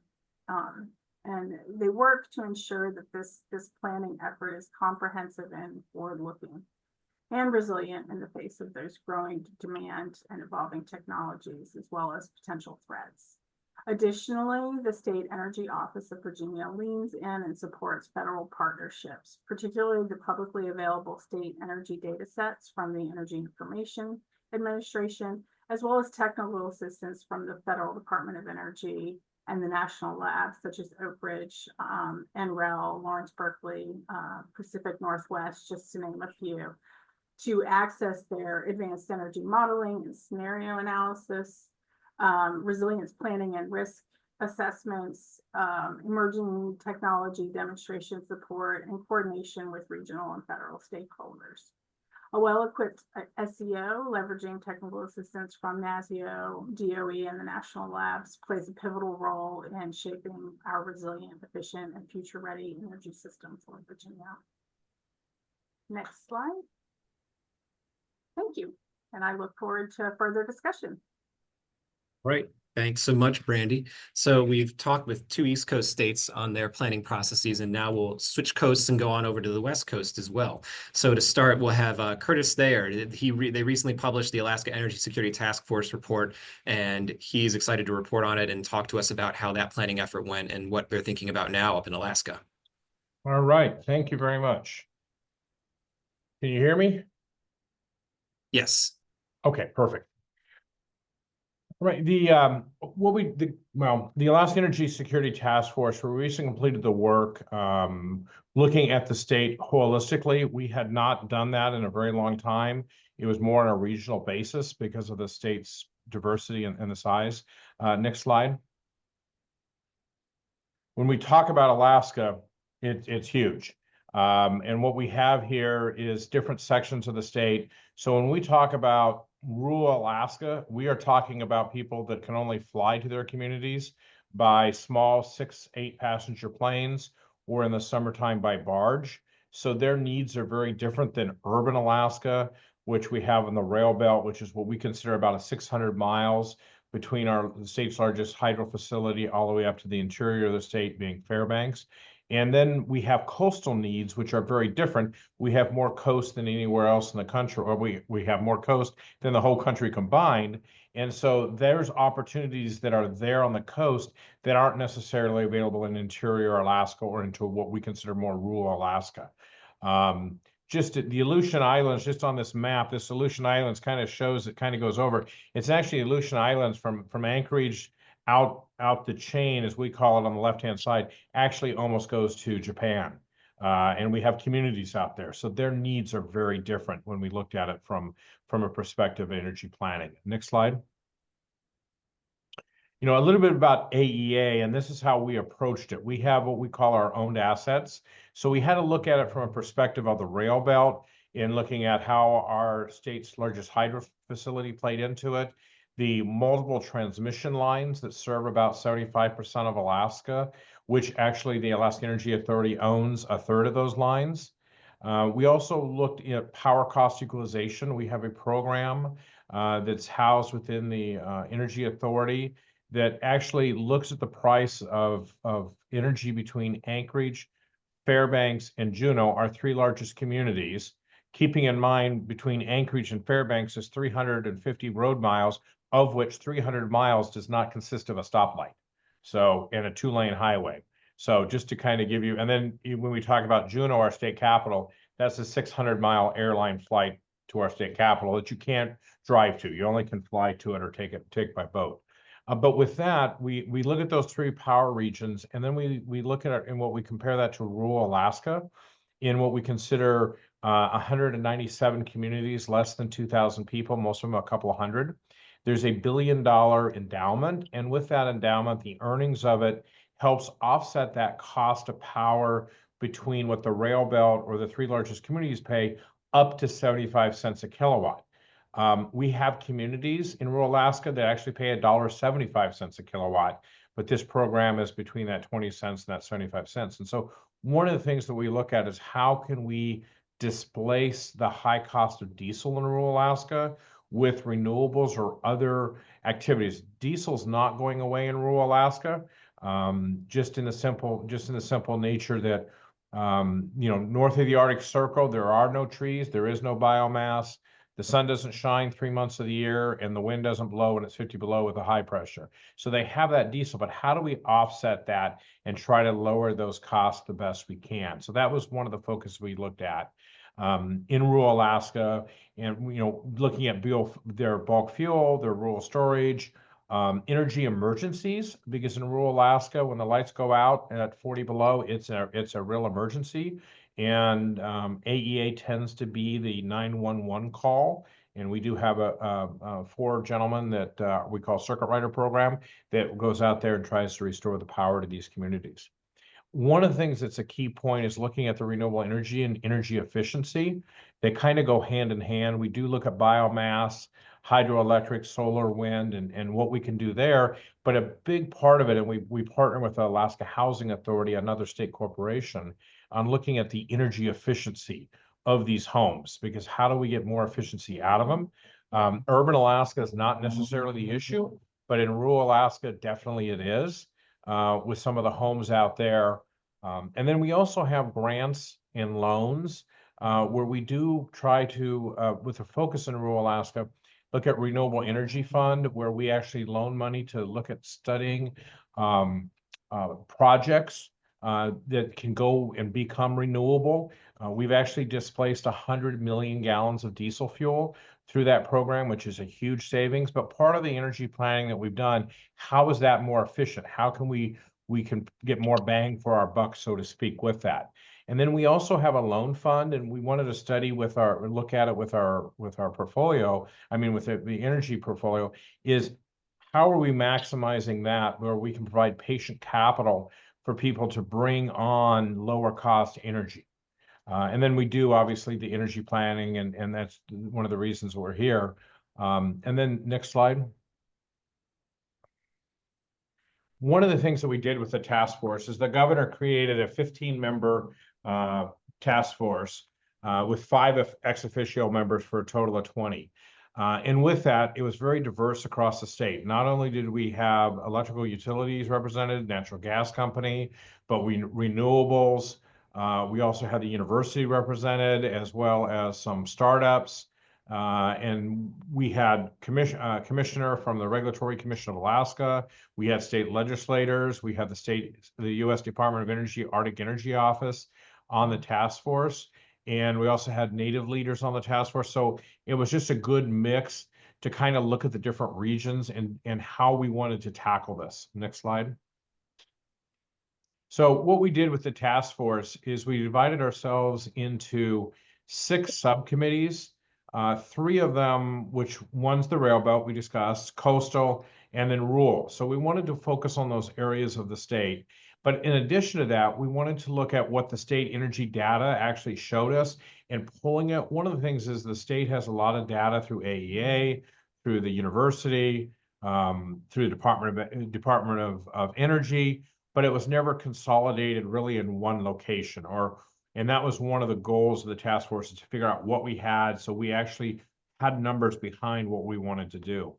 And they work to ensure that this planning effort is comprehensive and forward-looking and resilient in the face of those growing demand and evolving technologies, as well as potential threats. Additionally, the State Energy Office of Virginia leans in and supports federal partnerships, particularly the publicly available state energy data sets from the Energy Information Administration, as well as technical assistance from the Federal Department of Energy and the national labs such as Oak Ridge, NREL, Lawrence Berkeley, Pacific Northwest, just to name a few, to access their advanced energy modeling and scenario analysis, resilience planning and risk assessments, emerging technology demonstration support, and coordination with regional and federal stakeholders. A well-equipped SEO, leveraging technical assistance from NASEO, DOE, and the national labs, plays a pivotal role in shaping our resilient, efficient, and future-ready energy system for Virginia. Next slide. Thank you, and I look forward to further discussion. Right. Thanks so much, Brandy. So we've talked with 2 East Coast states on their planning processes, and now we'll switch coasts and go on over to the West Coast as well. So to start, we'll have Curtis there. They recently published the Alaska Energy Security Task Force report, and he's excited to report on it and talk to us about how that planning effort went and what they're thinking about now up in Alaska. All right. Thank you very much. Can you hear me? Yes. Okay, perfect. Right. The Alaska Energy Security Task Force, we recently completed the work looking at the state holistically. We had not done that in a very long time. It was more on a regional basis because of the state's diversity and the size. Next slide. When we talk about Alaska, it's huge. And what we have here is different sections of the state. So when we talk about rural Alaska, we are talking about people that can only fly to their communities by small 6-8 passenger planes, or in the summertime by barge. So their needs are very different than urban Alaska, which we have in the rail belt, which is what we consider about 600 miles between the state's largest hydro facility all the way up to the interior of the state, being Fairbanks. And then we have coastal needs, which are very different. We have more coast than anywhere else in the country, or we have more coast than the whole country combined. And so there's opportunities that are there on the coast that aren't necessarily available in interior Alaska or into what we consider more rural Alaska. Just the Aleutian Islands, just on this map, this Aleutian Islands kind of shows, it kind of goes over. It's actually Aleutian Islands from Anchorage out the chain, as we call it on the left-hand side, actually almost goes to Japan. And we have communities out there. So their needs are very different when we looked at it from a perspective of energy planning. Next slide. You know, a little bit about AEA, and this is how we approached it. We have what we call our owned assets. So we had to look at it from a perspective of the rail belt in looking at how our state's largest hydro facility played into it, the multiple transmission lines that serve about 75% of Alaska, which actually the Alaska Energy Authority owns a third of those lines. We also looked at power cost equalization. We have a program that's housed within the Energy Authority that actually looks at the price of energy between Anchorage, Fairbanks, and Juneau, our three largest communities, keeping in mind between Anchorage and Fairbanks is 350 road miles, of which 300 miles does not consist of a stoplight. So, in a 2-lane highway. So just to kind of give you, and then when we talk about Juneau, our state capital, that's a 600-mile airline flight to our state capital that you can't drive to. You only can fly to it or take by boat. But with that, we look at those three power regions, and then we look at it and what we compare that to rural Alaska in what we consider 197 communities, less than 2,000 people, most of them a couple of hundred. There's a $1 billion endowment, and with that endowment, the earnings of it helps offset that cost of power between what the rail belt or the three largest communities pay up to 75 cents a kilowatt. We have communities in rural Alaska that actually pay $1.75 a kilowatt, but this program is between that 20 cents and that 75 cents. And so one of the things that we look at is how can we displace the high cost of diesel in rural Alaska with renewables or other activities. Diesel's not going away in rural Alaska, just in the simple nature that you know, north of the Arctic Circle, there are no trees, there is no biomass. The sun doesn't shine 3 months of the year, and the wind doesn't blow when it's 50 below with a high pressure. So they have that diesel, but how do we offset that and try to lower those costs the best we can? So that was one of the focuses we looked at in rural Alaska, and you know, looking at their bulk fuel, their rural storage, energy emergencies, because in rural Alaska, when the lights go out at 40 below, it's a real emergency. And AEA tends to be the 911 call. And we do have a 4 gentlemen that we call Circuit Rider program that goes out there and tries to restore the power to these communities. One of the things that's a key point is looking at the renewable energy and energy efficiency. They kind of go hand in hand. We do look at biomass, hydroelectric, solar, wind, and what we can do there. But a big part of it, and we partner with the Alaska Housing Authority, another state corporation, on looking at the energy efficiency of these homes, because how do we get more efficiency out of them? Urban Alaska is not necessarily the issue, but in rural Alaska, definitely it is, with some of the homes out there. And then we also have grants and loans where we do try to, with a focus in rural Alaska, look at Renewable Energy Fund, where we actually loan money to look at studying projects that can go and become renewable. We've actually displaced 100 million gallons of diesel fuel through that program, which is a huge savings. But part of the energy planning that we've done, how is that more efficient? How can we can get more bang for our buck, so to speak, with that? And then we also have a loan fund, and we wanted to study look at it with our portfolio. I mean, with the energy portfolio, is how are we maximizing that where we can provide patient capital for people to bring on lower cost energy. And then we do obviously the energy planning, and that's one of the reasons we're here. And then next slide. One of the things that we did with the task force is the governor created a 15-member task force with 5 ex officio members for a total of 20. And with that, it was very diverse across the state. Not only did we have electrical utilities represented, natural gas company, but renewables. We also had the university represented, as well as some startups. And we had commissioner from the Regulatory Commission of Alaska. We had state legislators. We had the U.S. Department of Energy Arctic Energy Office on the task force. And we also had Native leaders on the task force. So it was just a good mix to kind of look at the different regions and how we wanted to tackle this. Next slide. So what we did with the task force is we divided ourselves into 6 subcommittees. 3 of them, which one's the rail belt we discussed, coastal, and then rural. So we wanted to focus on those areas of the state. But in addition to that, we wanted to look at what the state energy data actually showed us and pulling it. One of the things is the state has a lot of data through AEA, through the university, through the Department of Energy, but it was never consolidated really in one location. And that was one of the goals of the task force, is to figure out what we had, so we actually had numbers behind what we wanted to do.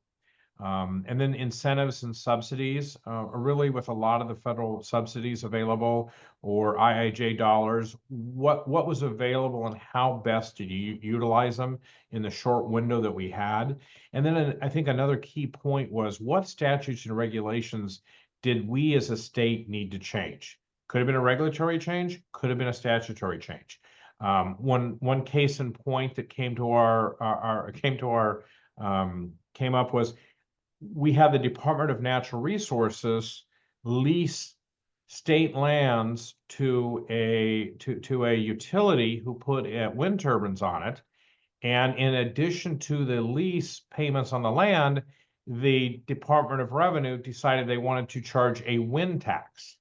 And then incentives and subsidies, really with a lot of the federal subsidies available or IIJ dollars, what was available and how best did you utilize them in the short window that we had. And then I think another key point was, what statutes and regulations did we as a state need to change? Could have been a regulatory change, could have been a statutory change. One case in point that came up was, we had the Department of Natural Resources lease state lands to a utility who put wind turbines on it. And in addition to the lease payments on the land, the Department of Revenue decided they wanted to charge a wind tax.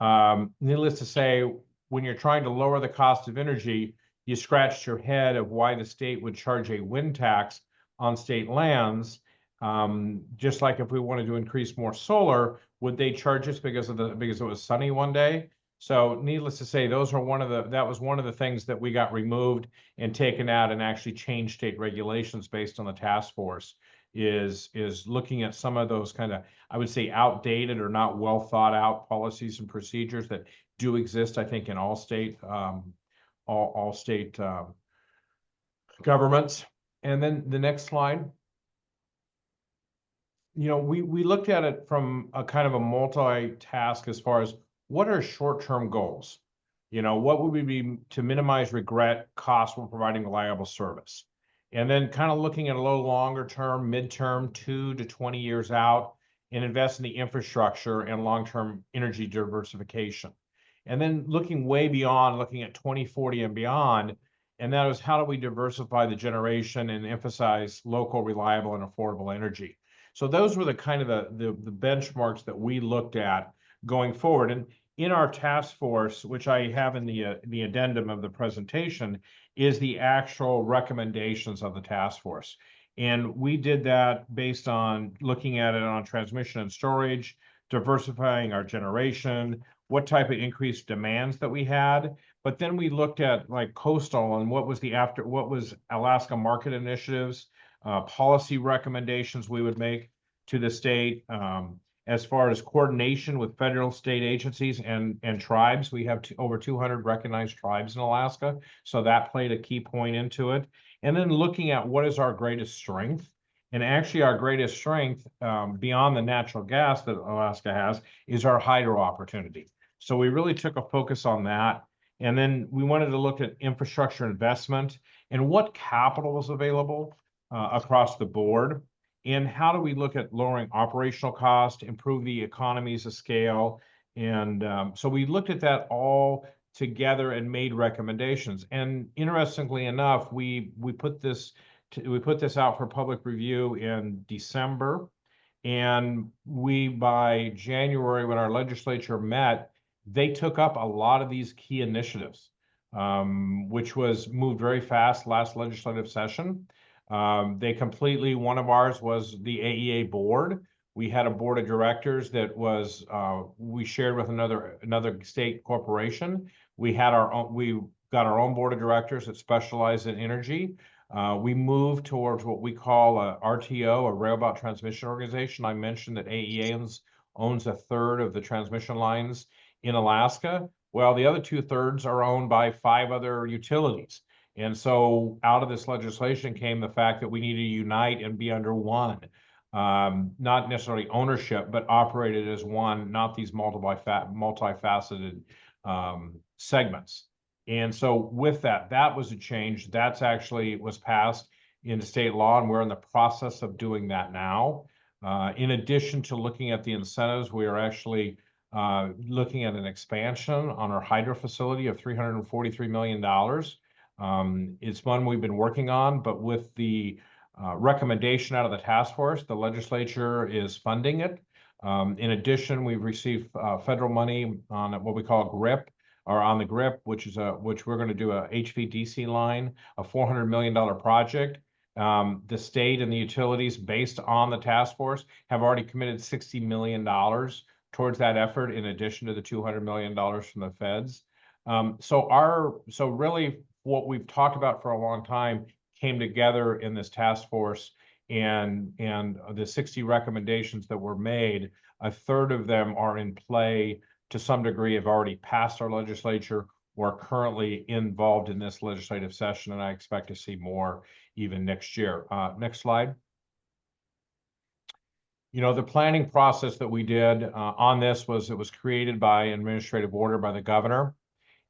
Needless to say, when you're trying to lower the cost of energy, you scratched your head of why the state would charge a wind tax on state lands. Just like if we wanted to increase more solar, would they charge us because it was sunny one day? So needless to say, that was one of the things that we got removed and taken out, and actually changed state regulations based on the task force, is looking at some of those kind of, I would say, outdated or not well thought out policies and procedures that do exist, I think, in all state governments. And then the next slide. We looked at it from a kind of a multi-task, as far as what are short-term goals? What would we be to minimize regret costs while providing reliable service? And then kind of looking at a little longer term, midterm, 2 to 20 years out, and invest in the infrastructure and long-term energy diversification. And then looking way beyond, looking at 2040 and beyond, and that is, how do we diversify the generation and emphasize local, reliable, and affordable energy? So those were the kind of the benchmarks that we looked at going forward. And in our task force, which I have in the addendum of the presentation, is the actual recommendations of the task force. And we did that based on looking at it on transmission and storage, diversifying our generation, what type of increased demands that we had. But then we looked at like coastal and what was Alaska market initiatives, policy recommendations we would make to the state, as far as coordination with federal, state agencies and tribes. We have over 200 recognized tribes in Alaska, so that played a key point into it. And then looking at what is our greatest strength. And actually our greatest strength, beyond the natural gas that Alaska has, is our hydro opportunity. So we really took a focus on that. And then we wanted to look at infrastructure investment and what capital was available across the board, and how do we look at lowering operational cost, improve the economies of scale. And so we looked at that all together and made recommendations. And interestingly enough, we put this out for public review in December, and by January, when our legislature met, they took up a lot of these key initiatives, which was moved very fast last legislative session. One of ours was the AEA board. We had a board of directors that we shared with another state corporation. We got our own board of directors that specialize in energy. We moved towards what we call a RTO, a Railroad Transmission Organization. I mentioned that AEA owns a third of the transmission lines in Alaska. Well, the other 2/3 are owned by 5 other utilities. And so out of this legislation came the fact that we need to unite and be under one. Not necessarily ownership, but operated as one, not these multifaceted segments. And so with that, that was a change. That's actually was passed into state law, and we're in the process of doing that now. In addition to looking at the incentives, we are actually looking at an expansion on our hydro facility of $343 million. It's one we've been working on, but with the recommendation out of the task force, the legislature is funding it. In addition, we've received federal money on what we call GRIP, or on the GRIP, which we're going to do a HVDC line, a $400 million project. The state and the utilities, based on the task force, have already committed $60 million towards that effort, in addition to the $200 million from the feds. So really what we've talked about for a long time came together in this task force, and the 60 recommendations that were made, a third of them are in play to some degree, have already passed our legislature or are currently involved in this legislative session, and I expect to see more even next year. Next slide. You know, the planning process that we did on this it was created by administrative order by the governor.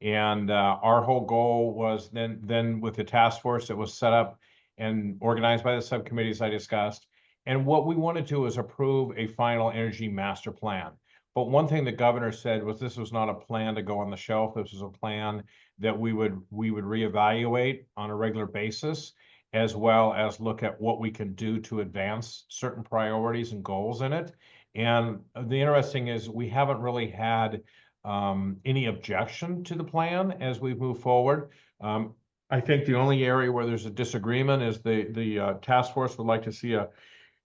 And our whole goal was then with the task force that was set up and organized by the subcommittees I discussed. And what we wanted to is approve a final energy master plan. But one thing the governor said was this was not a plan to go on the shelf. This was a plan that we would reevaluate on a regular basis, as well as look at what we can do to advance certain priorities and goals in it. And the interesting is we haven't really had any objection to the plan as we move forward. I think the only area where there's a disagreement is the task force would like to see a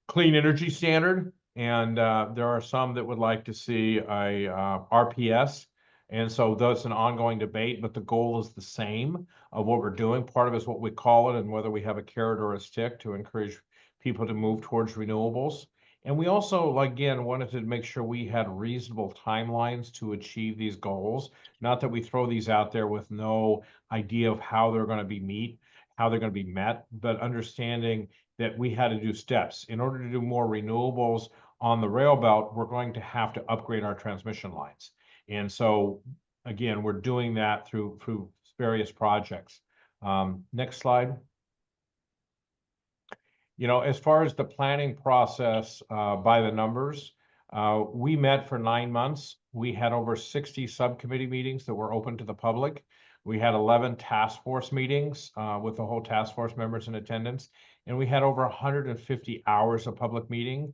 clean energy standard, and there are some that would like to see a RPS. And so that's an ongoing debate, but the goal is the same of what we're doing. Part of it is what we call it and whether we have a carrot or a stick to encourage people to move towards renewables. And we also, again, wanted to make sure we had reasonable timelines to achieve these goals. Not that we throw these out there with no idea of how they're going to be met, but understanding that we had to do steps. In order to do more renewables on the rail belt, we're going to have to upgrade our transmission lines. And so, again, we're doing that through various projects. Next slide. You know, as far as the planning process by the numbers, we met for 9 months. We had over 60 subcommittee meetings that were open to the public. We had 11 task force meetings with the whole task force members in attendance, and we had over 150 hours of public meeting.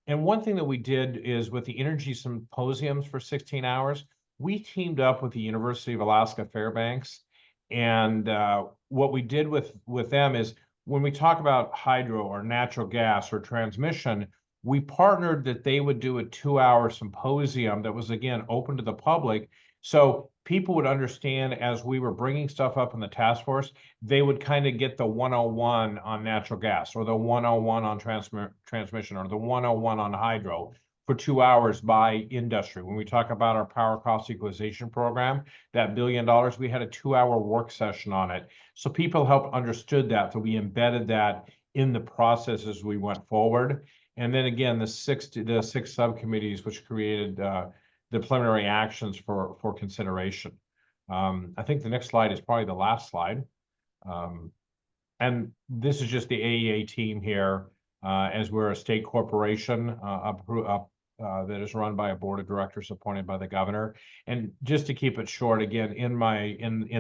And one thing that we did is with the energy symposiums for 16 hours, we teamed up with the University of Alaska Fairbanks. And what we did with them is when we talk about hydro or natural gas or transmission, we partnered that they would do a 2-hour symposium that was, again, open to the public. So people would understand as we were bringing stuff up in the task force, they would kind of get the 101 on natural gas or the 101 on transmission or the 101 on hydro for 2 hours by industry. When we talk about our power cost equalization program, that $1 billion, we had a 2-hour work session on it. So people helped understood that, so we embedded that in the process as we went forward. And then again, the six subcommittees, which created the preliminary actions for consideration. I think the next slide is probably the last slide. And this is just the AEA team here, as we're a state corporation that is run by a board of directors appointed by the governor. And just to keep it short, again, in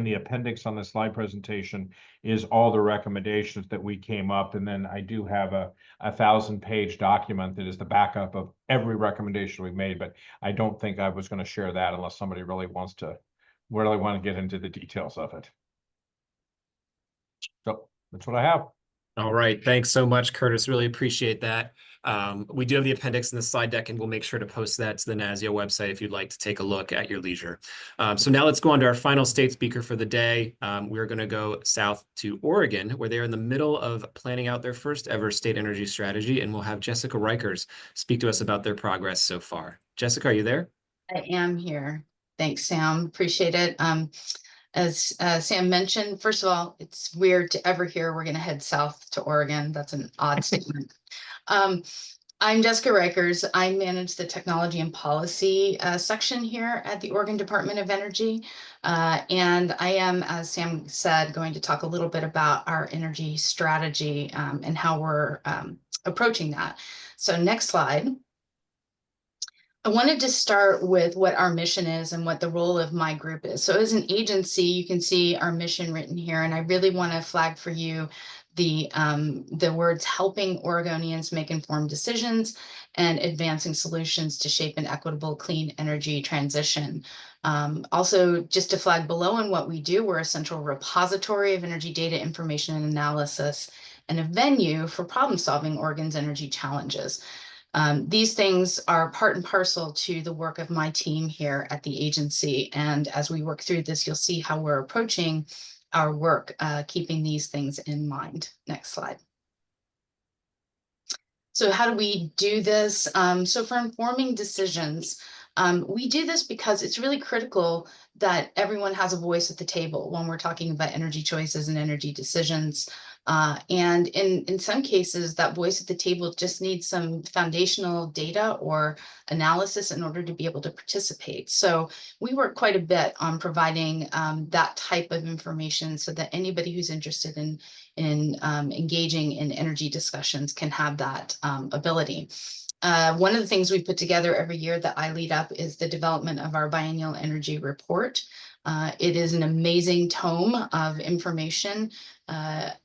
the appendix on the slide presentation is all the recommendations that we came up. And then I do have a 1,000-page document that is the backup of every recommendation we've made, but I don't think I was going to share that unless somebody really want to get into the details of it. So that's what I have. All right, thanks so much, Curtis. Really appreciate that. We do have the appendix in the slide deck, and we'll make sure to post that to the NASEO website if you'd like to take a look at your leisure. So now let's go on to our final state speaker for the day. We're going to go south to Oregon, where they're in the middle of planning out their first ever state energy strategy, and we'll have Jessica Reichers speak to us about their progress so far. Jessica, are you there? I am here. Thanks, Sam. Appreciate it. As Sam mentioned, first of all, it's weird to ever hear we're going to head south to Oregon. That's an odd statement. I'm Jessica Reichers. I manage the technology and policy section here at the Oregon Department of Energy. And I am, as Sam said, going to talk a little bit about our energy strategy and how we're approaching that. So next slide. I wanted to start with what our mission is and what the role of my group is. So as an agency, you can see our mission written here, and I really want to flag for you the words helping Oregonians make informed decisions and advancing solutions to shape an equitable clean energy transition. Also, just to flag below in what we do, we're a central repository of energy data, information, and analysis, and a venue for problem solving Oregon's energy challenges. These things are part and parcel to the work of my team here at the agency. And as we work through this, you'll see how we're approaching our work, keeping these things in mind. Next slide. So how do we do this? So for informing decisions, we do this because it's really critical that everyone has a voice at the table when we're talking about energy choices and energy decisions. And in some cases, that voice at the table just needs some foundational data or analysis in order to be able to participate. So we work quite a bit on providing that type of information so that anybody who's interested in engaging in energy discussions can have that ability. One of the things we put together every year that I lead up is the development of our biennial energy report. It is an amazing tome of information.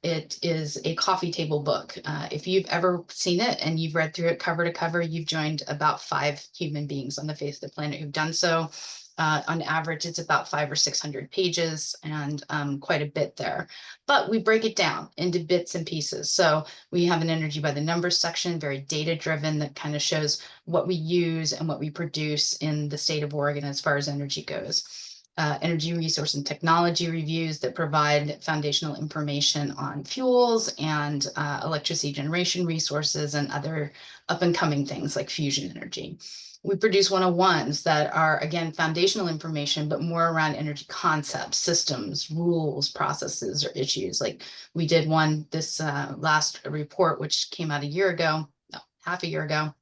It is a coffee table book. If you've ever seen it and you've read through it cover to cover, you've joined about 5 human beings on the face of the planet who've done so. On average, it's about 500 or 600 pages and quite a bit there. But we break it down into bits and pieces. So we have an energy by the numbers section, very data driven, that kind of shows what we use and what we produce in the state of Oregon as far as energy goes. Energy resource and technology reviews that provide foundational information on fuels and electricity generation resources and other up and coming things like fusion energy. We produce 101s that are, again, foundational information, but more around energy concepts, systems, rules, processes, or issues. Like we did one, this last report, which came out half a year ago,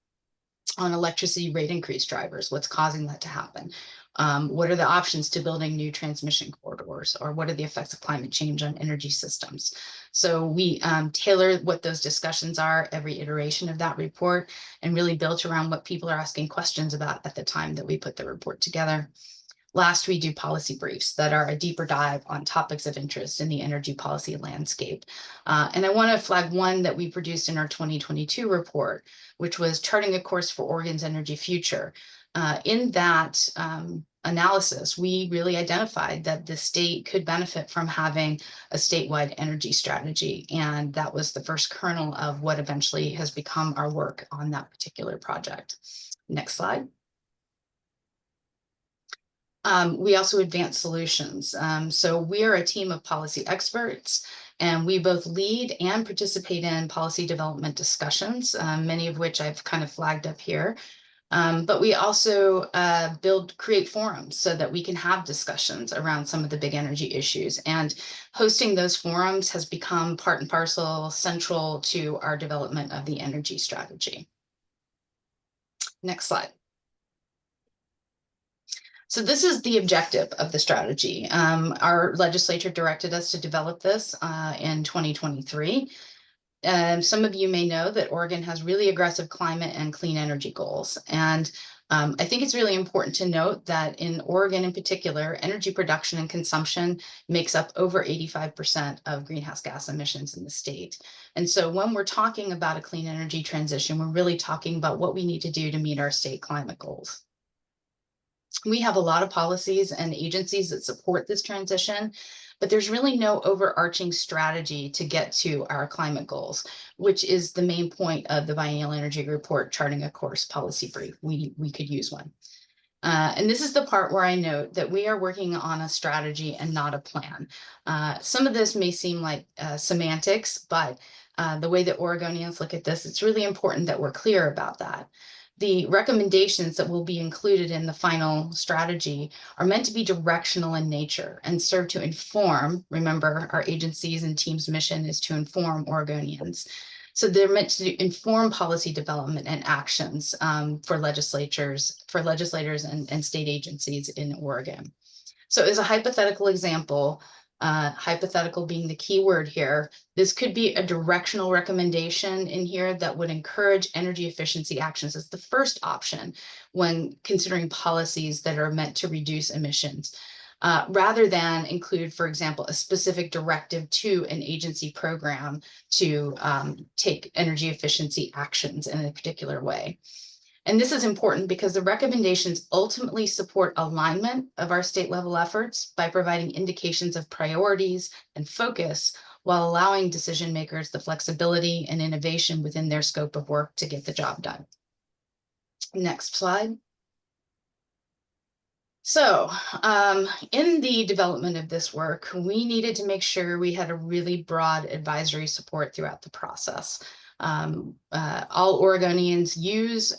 on electricity rate increase drivers. What's causing that to happen? What are the options to building new transmission corridors, or what are the effects of climate change on energy systems? So we tailor what those discussions are every iteration of that report, and really built around what people are asking questions about at the time that we put the report together. Last, we do policy briefs that are a deeper dive on topics of interest in the energy policy landscape. And I want to flag one that we produced in our 2022 report, which was Charting a Course for Oregon's Energy Future. In that analysis, we really identified that the state could benefit from having a statewide energy strategy. And that was the first kernel of what eventually has become our work on that particular project. Next slide. We also advance solutions. So we are a team of policy experts, and we both lead and participate in policy development discussions, many of which I've kind of flagged up here. But we also create forums so that we can have discussions around some of the big energy issues. And hosting those forums has become part and parcel central to our development of the energy strategy. Next slide. So this is the objective of the strategy. Our legislature directed us to develop this in 2023. Some of you may know that Oregon has really aggressive climate and clean energy goals. And I think it's really important to note that in Oregon in particular, energy production and consumption makes up over 85% of greenhouse gas emissions in the state. And so when we're talking about a clean energy transition, we're really talking about what we need to do to meet our state climate goals. We have a lot of policies and agencies that support this transition, but there's really no overarching strategy to get to our climate goals, which is the main point of the Biennial Energy Report, Charting a Course policy brief. We could use one. And this is the part where I note that we are working on a strategy and not a plan. Some of this may seem like semantics, but the way that Oregonians look at this, it's really important that we're clear about that. The recommendations that will be included in the final strategy are meant to be directional in nature and serve to inform. Remember, our agencies and team's mission is to inform Oregonians. So they're meant to inform policy development and actions for legislators and state agencies in Oregon. So as a hypothetical example, hypothetical being the key word here, this could be a directional recommendation in here that would encourage energy efficiency actions as the first option when considering policies that are meant to reduce emissions. Rather than include, for example, a specific directive to an agency program to take energy efficiency actions in a particular way. And this is important because the recommendations ultimately support alignment of our state level efforts by providing indications of priorities and focus while allowing decision makers the flexibility and innovation within their scope of work to get the job done. Next slide. So in the development of this work, we needed to make sure we had a really broad advisory support throughout the process. All Oregonians use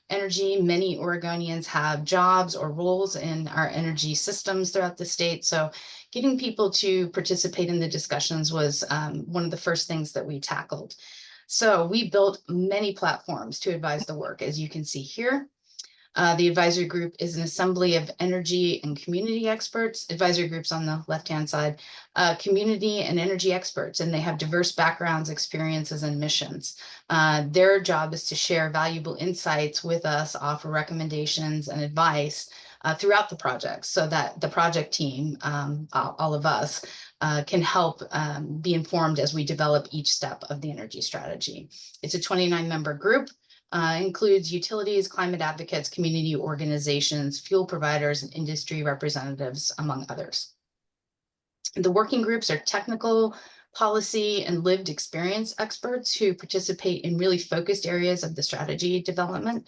energy. Many Oregonians have jobs or roles in our energy systems throughout the state. So getting people to participate in the discussions was one of the first things that we tackled. So we built many platforms to advise the work, as you can see here. The advisory group is an assembly of energy and community experts. Advisory groups on the left-hand side, community and energy experts, and they have diverse backgrounds, experiences, and missions. Their job is to share valuable insights with us, offer recommendations and advice throughout the project so that the project team, all of us, can help be informed as we develop each step of the energy strategy. It's a 29-member group. Includes utilities, climate advocates, community organizations, fuel providers, and industry representatives, among others. The working groups are technical, policy, and lived experience experts who participate in really focused areas of the strategy development.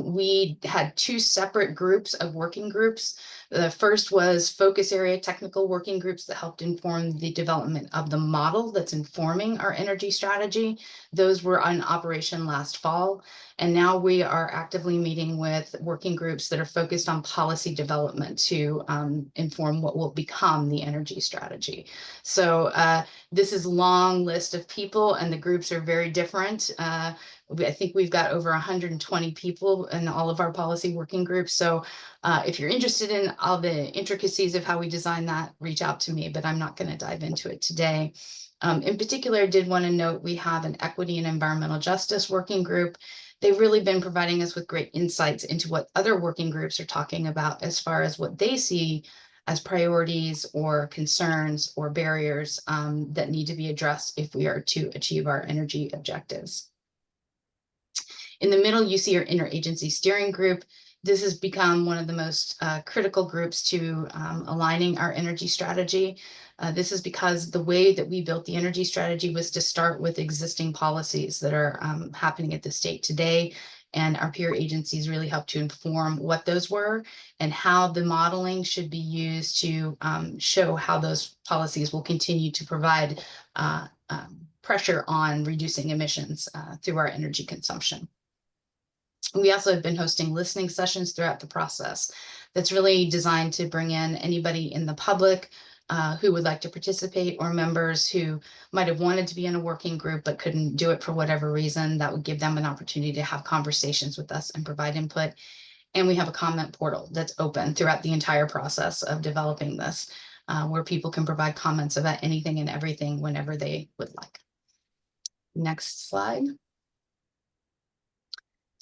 We had two separate groups of working groups. The first was focus area technical working groups that helped inform the development of the model that's informing our energy strategy. Those were in operation last fall. And now we are actively meeting with working groups that are focused on policy development to inform what will become the energy strategy. So this is a long list of people and the groups are very different. I think we've got over 120 people in all of our policy working groups. So if you're interested in all the intricacies of how we design that, reach out to me, but I'm not going to dive into it today. In particular, I did want to note we have an equity and environmental justice working group. They've really been providing us with great insights into what other working groups are talking about as far as what they see as priorities or concerns or barriers that need to be addressed if we are to achieve our energy objectives. In the middle, you see our interagency steering group. This has become one of the most critical groups to aligning our energy strategy. This is because the way that we built the energy strategy was to start with existing policies that are happening at the state today. And our peer agencies really helped to inform what those were and how the modeling should be used to show how those policies will continue to provide pressure on reducing emissions through our energy consumption. We also have been hosting listening sessions throughout the process. That's really designed to bring in anybody in the public who would like to participate or members who might have wanted to be in a working group but couldn't do it for whatever reason. That would give them an opportunity to have conversations with us and provide input. And we have a comment portal that's open throughout the entire process of developing this, where people can provide comments about anything and everything whenever they would like. Next slide.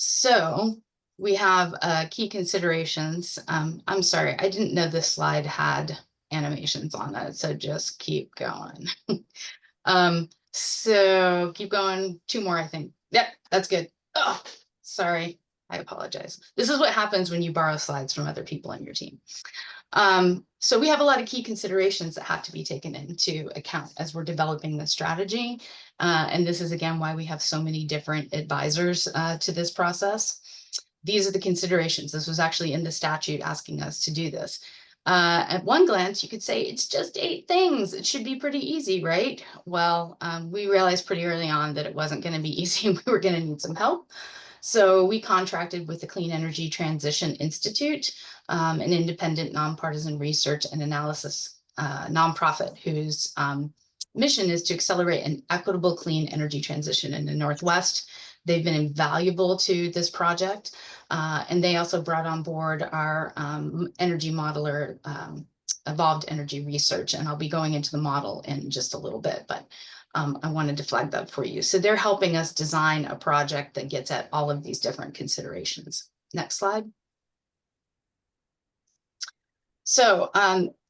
So we have key considerations. I'm sorry, I didn't know this slide had animations on it, so just keep going. So keep going, 2 more, I think. Yep, that's good. Oh, sorry. I apologize. This is what happens when you borrow slides from other people on your team. So we have a lot of key considerations that have to be taken into account as we're developing the strategy. And this is again why we have so many different advisors to this process. These are the considerations. This was actually in the statute asking us to do this. At one glance, you could say it's just 8 things. It should be pretty easy, right? Well, we realized pretty early on that it wasn't going to be easy. We were going to need some help. So we contracted with the Clean Energy Transition Institute, an independent nonpartisan research and analysis nonprofit whose mission is to accelerate an equitable clean energy transition in the Northwest. They've been invaluable to this project, and they also brought on board our energy modeler, Evolved Energy Research, and I'll be going into the model in just a little bit, but I wanted to flag that for you. So they're helping us design a project that gets at all of these different considerations. Next slide. So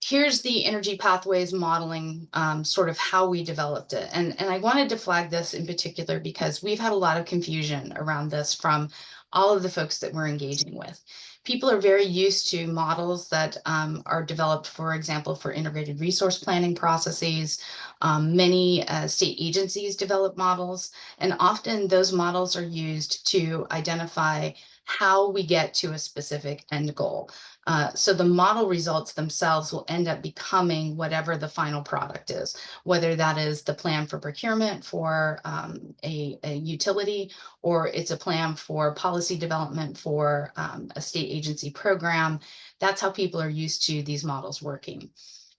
here's the energy pathways modeling, sort of how we developed it. And I wanted to flag this in particular because we've had a lot of confusion around this from all of the folks that we're engaging with. People are very used to models that are developed, for example, for integrated resource planning processes. Many state agencies develop models, and often those models are used to identify how we get to a specific end goal. So the model results themselves will end up becoming whatever the final product is, whether that is the plan for procurement for a utility, or it's a plan for policy development for a state agency program. That's how people are used to these models working.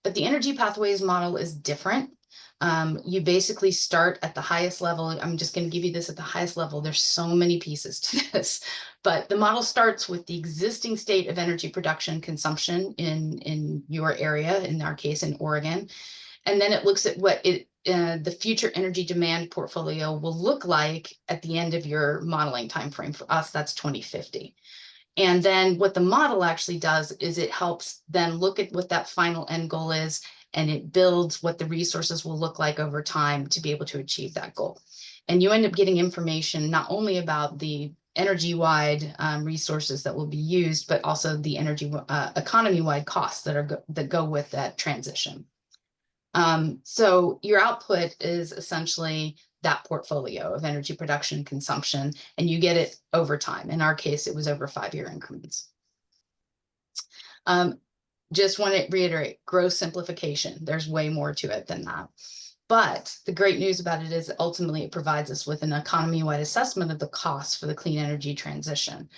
But the energy pathways model is different. You basically start at the highest level. I'm just going to give you this at the highest level. There's so many pieces to this, but the model starts with the existing state of energy production consumption in your area, in our case, in Oregon. And then it looks at what the future energy demand portfolio will look like at the end of your modeling timeframe. For us, that's 2050. And then what the model actually does is it helps then look at what that final end goal is, and it builds what the resources will look like over time to be able to achieve that goal. And you end up getting information not only about the energy-wide resources that will be used, but also the energy economy-wide costs that go with that transition. So your output is essentially that portfolio of energy production and consumption, and you get it over time. In our case, it was over 5-year increments. Just want to reiterate, gross simplification. There's way more to it than that. But the great news about it is ultimately it provides us with an economy-wide assessment of the costs for the clean energy transition.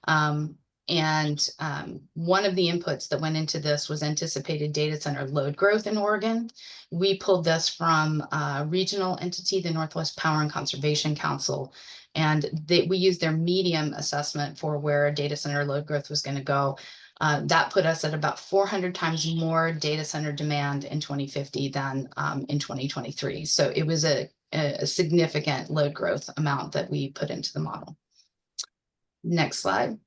One of the inputs that went into this was anticipated data center load growth in Oregon. We pulled this from a regional entity, the Northwest Power and Conservation Council, and we used their medium assessment for where data center load growth was going to go. That put us at about 400 times more data center demand in 2050 than in 2023. So it was a significant load growth amount that we put into the model. Next slide.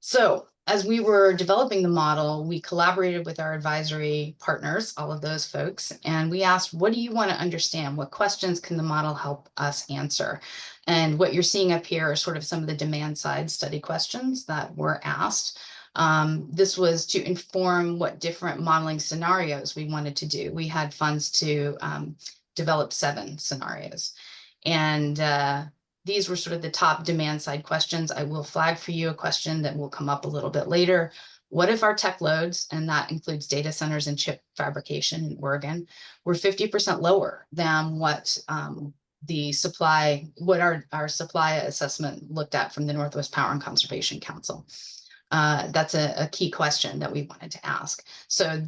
So as we were developing the model, we collaborated with our advisory partners, all of those folks, and we asked, what do you want to understand? What questions can the model help us answer? And what you're seeing up here are sort of some of the demand side study questions that were asked. This was to inform what different modeling scenarios we wanted to do. We had funds to develop 7 scenarios. And these were sort of the top demand side questions. I will flag for you a question that will come up a little bit later. What if our tech loads, and that includes data centers and chip fabrication in Oregon, were 50% lower than what our supply assessment looked at from the Northwest Power and Conservation Council? That's a key question that we wanted to ask. So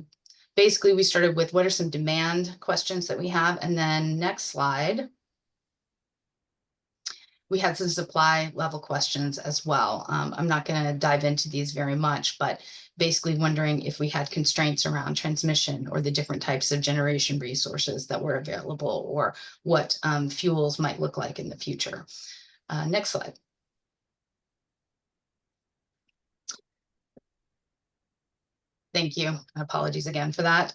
basically we started with what are some demand questions that we have, and then next slide. We had some supply level questions as well. I'm not going to dive into these very much, but basically wondering if we had constraints around transmission or the different types of generation resources that were available, or what fuels might look like in the future. Next slide. Thank you. Apologies again for that.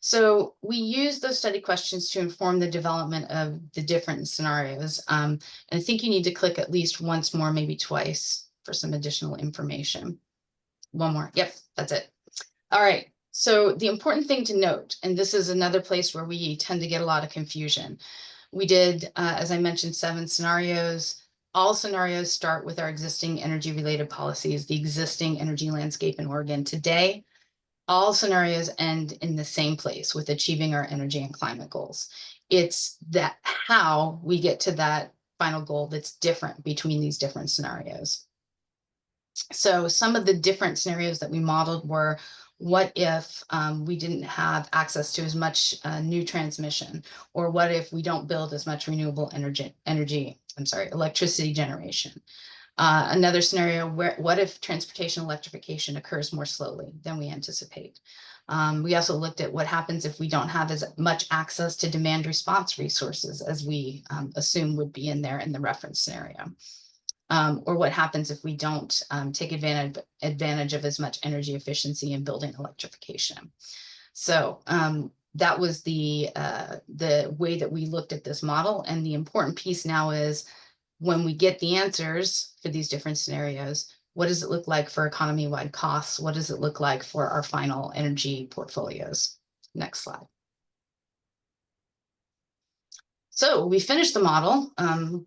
So we use those study questions to inform the development of the different scenarios. And I think you need to click at least once more, maybe twice, for some additional information. One more. Yep, that's it. All right. So the important thing to note, and this is another place where we tend to get a lot of confusion. We did, as I mentioned, 7 scenarios. All scenarios start with our existing energy related policies, the existing energy landscape in Oregon today. All scenarios end in the same place, with achieving our energy and climate goals. It's that how we get to that final goal that's different between these different scenarios. So some of the different scenarios that we modeled were, what if we didn't have access to as much new transmission? Or what if we don't build as much renewable electricity generation? Another scenario, what if transportation electrification occurs more slowly than we anticipate? We also looked at what happens if we don't have as much access to demand response resources as we assume would be in there in the reference scenario. Or what happens if we don't take advantage of as much energy efficiency in building electrification. So that was the way that we looked at this model. And the important piece now is, when we get the answers for these different scenarios, what does it look like for economy-wide costs? What does it look like for our final energy portfolios? Next slide. So we finished the model.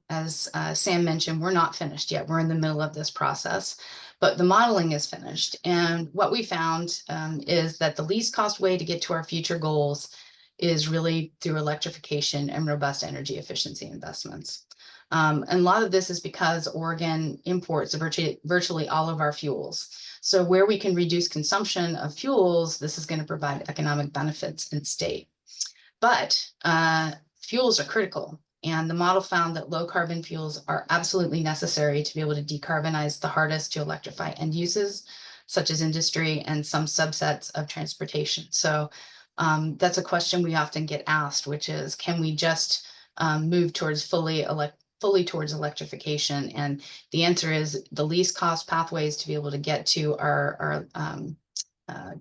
As Sam mentioned, we're not finished yet. We're in the middle of this process, but the modeling is finished. And what we found is that the least cost way to get to our future goals is really through electrification and robust energy efficiency investments. And a lot of this is because Oregon imports virtually all of our fuels. So where we can reduce consumption of fuels, this is going to provide economic benefits in state. But fuels are critical, and the model found that low carbon fuels are absolutely necessary to be able to decarbonize the hardest to electrify end uses, such as industry and some subsets of transportation. So that's a question we often get asked, which is, can we just move towards fully towards electrification? And the answer is, the least cost pathways to be able to get to our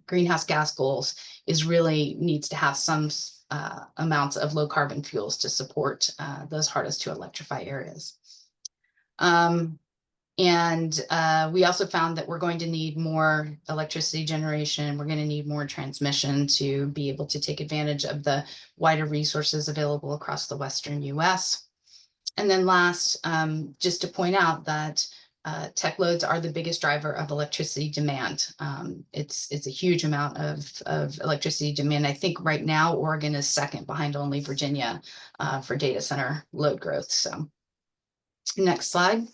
greenhouse gas goals is really needs to have some amounts of low carbon fuels to support those hardest to electrify areas. And we also found that we're going to need more electricity generation. We're going to need more transmission to be able to take advantage of the wider resources available across the Western US. And then last, just to point out that tech loads are the biggest driver of electricity demand. It's a huge amount of electricity demand. I think right now Oregon is second behind only Virginia for data center load growth. So next slide.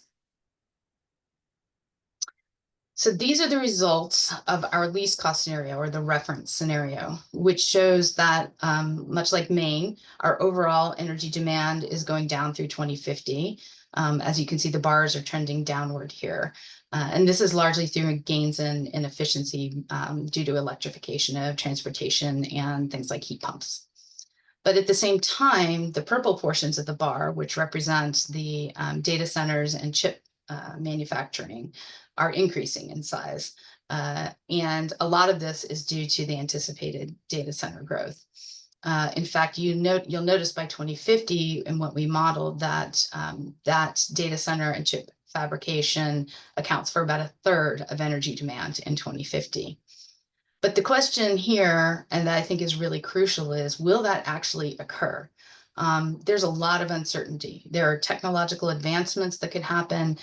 So these are the results of our least cost scenario, or the reference scenario, which shows that much like Maine, our overall energy demand is going down through 2050. As you can see, the bars are trending downward here. And this is largely through gains in efficiency due to electrification of transportation and things like heat pumps. But at the same time, the purple portions of the bar, which represent the data centers and chip manufacturing, are increasing in size. And a lot of this is due to the anticipated data center growth. In fact, you'll notice by 2050, in what we modeled, that that data center and chip fabrication accounts for about 1/3 of energy demand in 2050. But the question here, and that I think is really crucial, is, will that actually occur? There's a lot of uncertainty. There are technological advancements that could happen.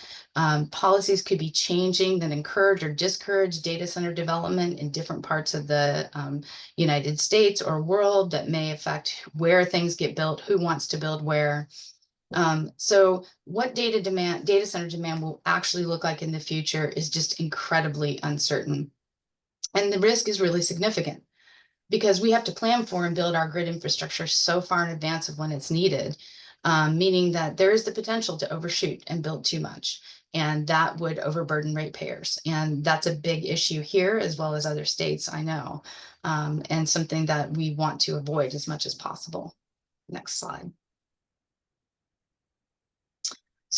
Policies could be changing that encourage or discourage data center development in different parts of the United States or world, that may affect where things get built, who wants to build where. So what data center demand will actually look like in the future is just incredibly uncertain. And the risk is really significant, because we have to plan for and build our grid infrastructure so far in advance of when it's needed, meaning that there is the potential to overshoot and build too much, and that would overburden ratepayers. And that's a big issue here, as well as other states, I know, and something that we want to avoid as much as possible. Next slide.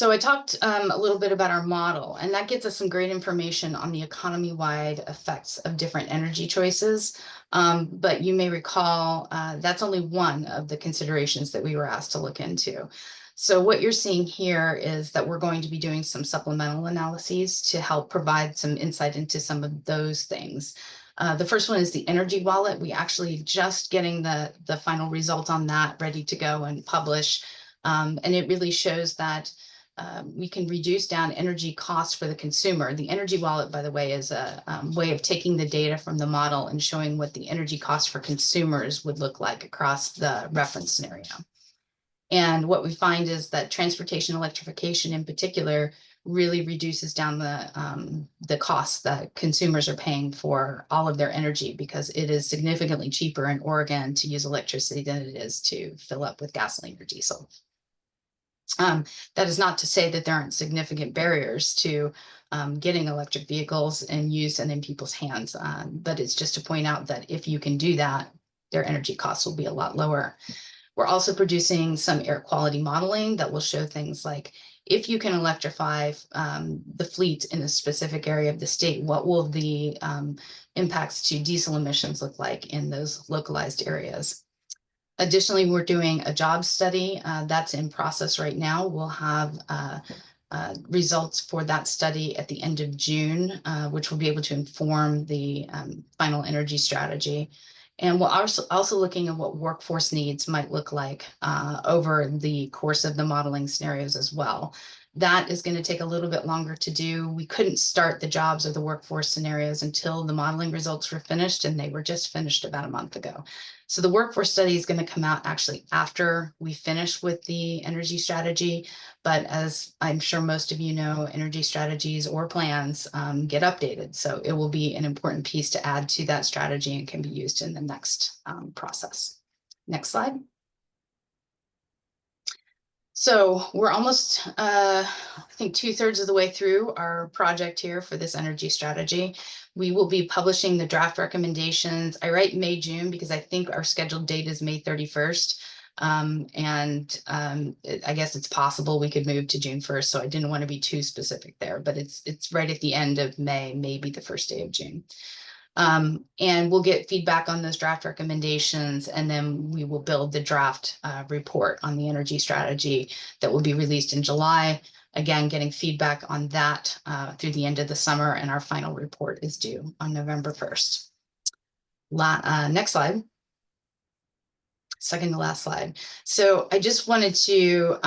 So I talked a little bit about our model, and that gets us some great information on the economy-wide effects of different energy choices. But you may recall that's only one of the considerations that we were asked to look into. So what you're seeing here is that we're going to be doing some supplemental analyses to help provide some insight into some of those things. The first one is the energy wallet. We actually just getting the final result on that ready to go and publish. And it really shows that we can reduce down energy costs for the consumer. The energy wallet, by the way, is a way of taking the data from the model and showing what the energy costs for consumers would look like across the reference scenario. And what we find is that transportation electrification in particular really reduces down the costs that consumers are paying for all of their energy, because it is significantly cheaper in Oregon to use electricity than it is to fill up with gasoline or diesel. That is not to say that there aren't significant barriers to getting electric vehicles and use and in people's hands, but it's just to point out that if you can do that, their energy costs will be a lot lower. We're also producing some air quality modeling that will show things like, if you can electrify the fleet in a specific area of the state, what will the impacts to diesel emissions look like in those localized areas? Additionally, we're doing a job study that's in process right now. We'll have results for that study at the end of June, which will be able to inform the final energy strategy. And we're also looking at what workforce needs might look like over the course of the modeling scenarios as well. That is going to take a little bit longer to do. We couldn't start the jobs or the workforce scenarios until the modeling results were finished, and they were just finished about a month ago. So the workforce study is going to come out actually after we finish with the energy strategy. But as I'm sure most of you know, energy strategies or plans get updated. So it will be an important piece to add to that strategy and can be used in the next process. Next slide. So we're almost, I think, 2/3 of the way through our project here for this energy strategy. We will be publishing the draft recommendations. I write May, June, because I think our scheduled date is May 31st. I guess it's possible we could move to June 1st. So I didn't want to be too specific there, but it's right at the end of May, maybe the first day of June. And we'll get feedback on those draft recommendations, and then we will build the draft report on the energy strategy that will be released in July. Again, getting feedback on that through the end of the summer, and our final report is due on November 1st. Next slide. Second to last slide. So I just wanted to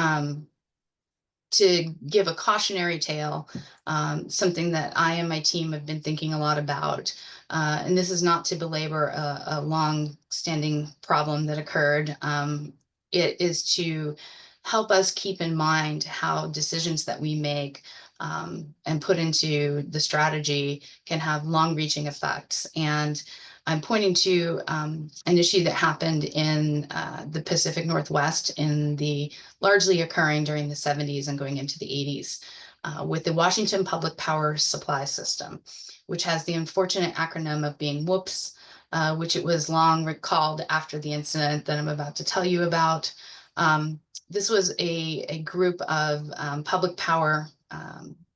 give a cautionary tale, something that I and my team have been thinking a lot about. And this is not to belabor a long-standing problem that occurred. It is to help us keep in mind how decisions that we make and put into the strategy can have long-reaching effects. And I'm pointing to an issue that happened in the Pacific Northwest largely occurring during the 70s and going into the 80s with the Washington Public Power Supply System, which has the unfortunate acronym of being WHOOPS, which it was long recalled after the incident that I'm about to tell you about. This was a group of public power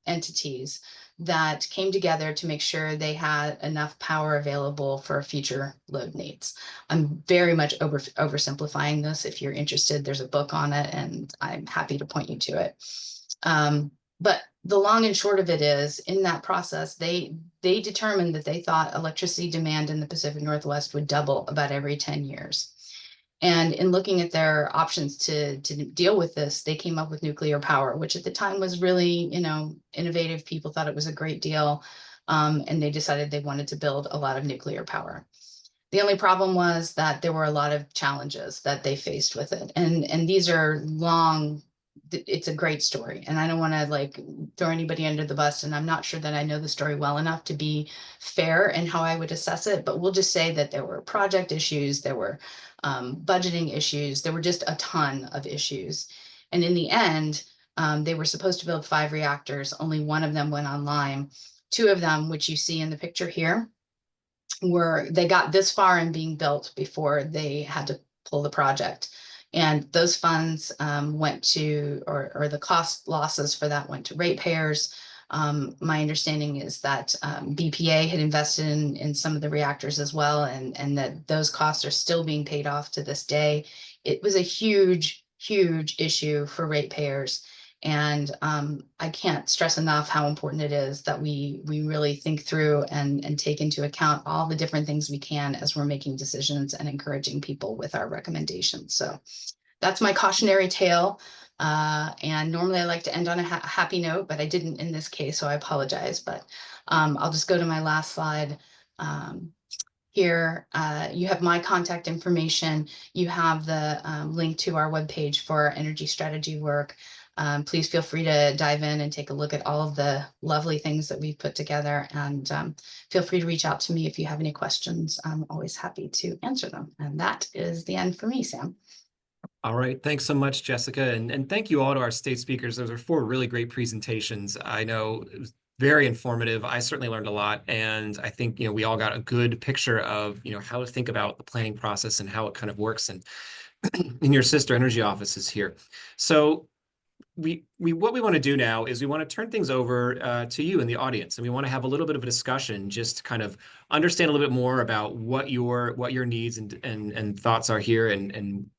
entities that came together to make sure they had enough power available for future load needs. I'm very much oversimplifying this. If you're interested, there's a book on it, and I'm happy to point you to it. But the long and short of it is, in that process, they determined that they thought electricity demand in the Pacific Northwest would double about every 10 years. And in looking at their options to deal with this, they came up with nuclear power, which at the time was really, innovative. People thought it was a great deal. And they decided they wanted to build a lot of nuclear power. The only problem was that there were a lot of challenges that they faced with it. And these are long, it's a great story. And I don't want to throw anybody under the bus. And I'm not sure that I know the story well enough to be fair in how I would assess it. But we'll just say that there were project issues, there were budgeting issues, there were just a ton of issues. And in the end, they were supposed to build 5 reactors. Only one of them went online. 2 of them, which you see in the picture here, they got this far in being built before they had to pull the project. And those funds went to, or the cost losses for that went to ratepayers. My understanding is that BPA had invested in some of the reactors as well, and that those costs are still being paid off to this day. It was a huge, huge issue for ratepayers. And I can't stress enough how important it is that we really think through and take into account all the different things we can as we're making decisions and encouraging people with our recommendations. So that's my cautionary tale. And normally I like to end on a happy note, but I didn't in this case, so I apologize. But I'll just go to my last slide. Here, you have my contact information. You have the link to our webpage for our energy strategy work. Please feel free to dive in and take a look at all of the lovely things that we've put together. And feel free to reach out to me if you have any questions. I'm always happy to answer them. And that is the end for me, Sam. All right. Thanks so much, Jessica. And thank you all to our state speakers. Those are 4 really great presentations. I know it was very informative. I certainly learned a lot. And I think, we all got a good picture of, how to think about the planning process and how it kind of works and in your sister energy offices here. So what we want to do now is we want to turn things over to you in the audience, and we want to have a little bit of a discussion, just to kind of understand a little bit more about what your needs and thoughts are here, and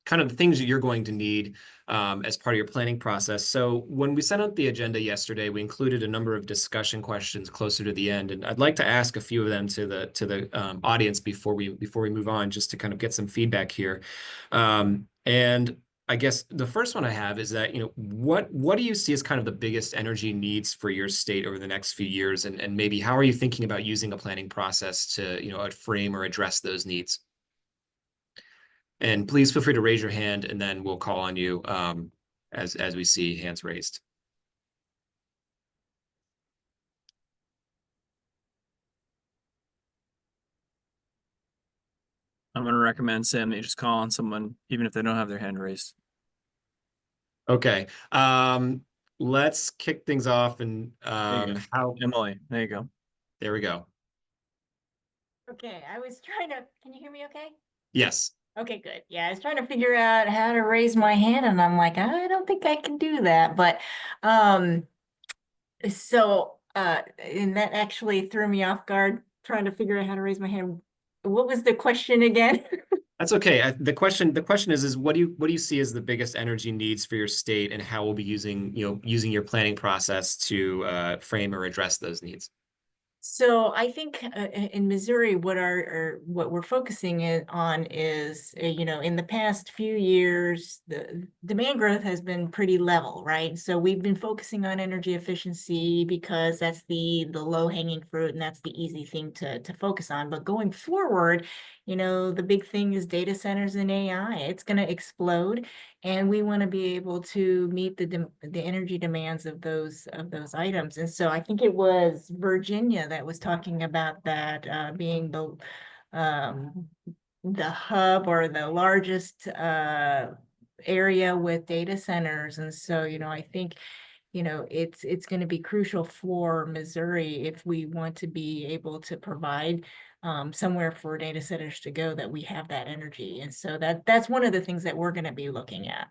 kind of the things that you're going to need as part of your planning process. So when we set up the agenda yesterday, we included a number of discussion questions closer to the end, and I'd like to ask a few of them to the audience before we move on, just to kind of get some feedback here. And I guess the first one I have is that, what do you see as kind of the biggest energy needs for your state over the next few years, and maybe how are you thinking about using a planning process to frame or address those needs? And please feel free to raise your hand, and then we'll call on you as we see hands raised. I'm going to recommend, Sam, that you just call on someone, even if they don't have their hand raised. Okay. Let's kick things off, and Emily, there you go. there we go. Okay, I was trying to, can you hear me okay? Yes. Okay, good. Yeah, I was trying to figure out how to raise my hand, and I'm like, I don't think I can do that. But and that actually threw me off guard trying to figure out how to raise my hand. What was the question again? That's okay. The question is what do you see as the biggest energy needs for your state, and how we'll be using your planning process to frame or address those needs? So I think in Missouri, what we're focusing on is, in the past few years, the demand growth has been pretty level, right? So we've been focusing on energy efficiency because that's the low hanging fruit, and that's the easy thing to focus on. But going forward, the big thing is data centers and AI. It's going to explode, and we want to be able to meet the energy demands of those items. And so I think it was Virginia that was talking about that being the hub or the largest area with data centers. And so, I think it's going to be crucial for Missouri if we want to be able to provide somewhere for data centers to go, that we have that energy. And so that's one of the things that we're going to be looking at.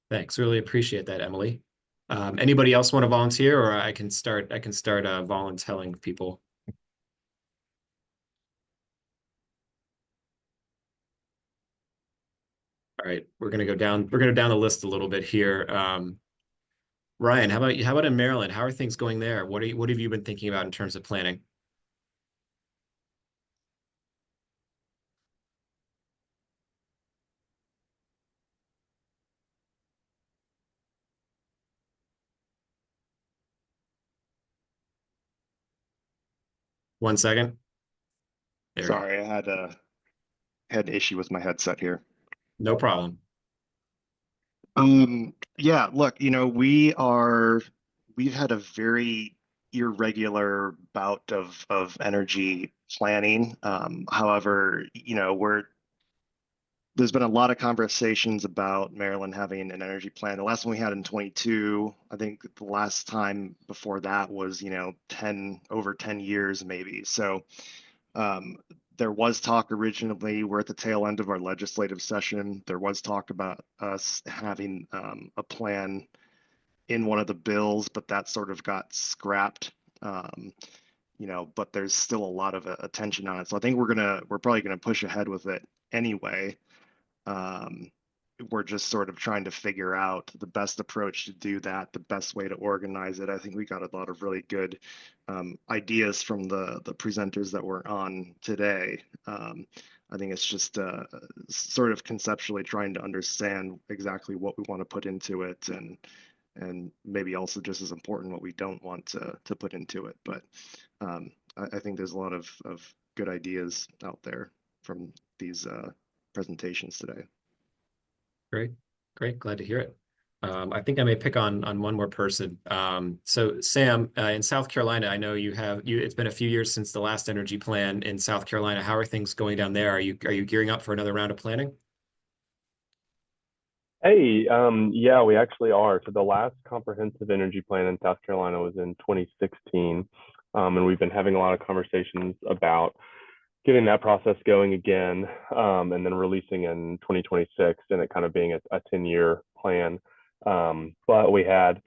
Thanks. Really appreciate that, Emily. Anybody else want to volunteer, or I can start volunteering people. All right, we're gonna go down the list a little bit here. Ryan, how about in Maryland? How are things going there? What have you been thinking about in terms of planning? One second. There we go. Sorry, I had an issue with my headset here. No problem. Yeah, look, we've had a very irregular bout of energy planning. However, there's been a lot of conversations about Maryland having an energy plan. The last one we had in 22, I think the last time before that was, over 10 years maybe. So There was talk originally, we're at the tail end of our legislative session. There was talk about us having a plan in one of the bills, but that sort of got scrapped. But there's still a lot of attention on it. So I think we're probably gonna push ahead with it anyway. We're just sort of trying to figure out the best approach to do that, the best way to organize it. I think we got a lot of really good ideas from the presenters that were on today. I think it's just sort of conceptually trying to understand exactly what we want to put into it, and maybe also just as important what we don't want to put into it. But I think there's a lot of good ideas out there from these presentations today. Great, great, glad to hear it. I think I may pick on one more person. So Sam, in South Carolina, I know it's been a few years since the last energy plan in South Carolina. How are things going down there? Are you gearing up for another round of planning? Hey, yeah, we actually are. So the last comprehensive energy plan in South Carolina was in 2016. And we've been having a lot of conversations about getting that process going again, and then releasing in 2026, and it kind of being a 10-year plan. But we had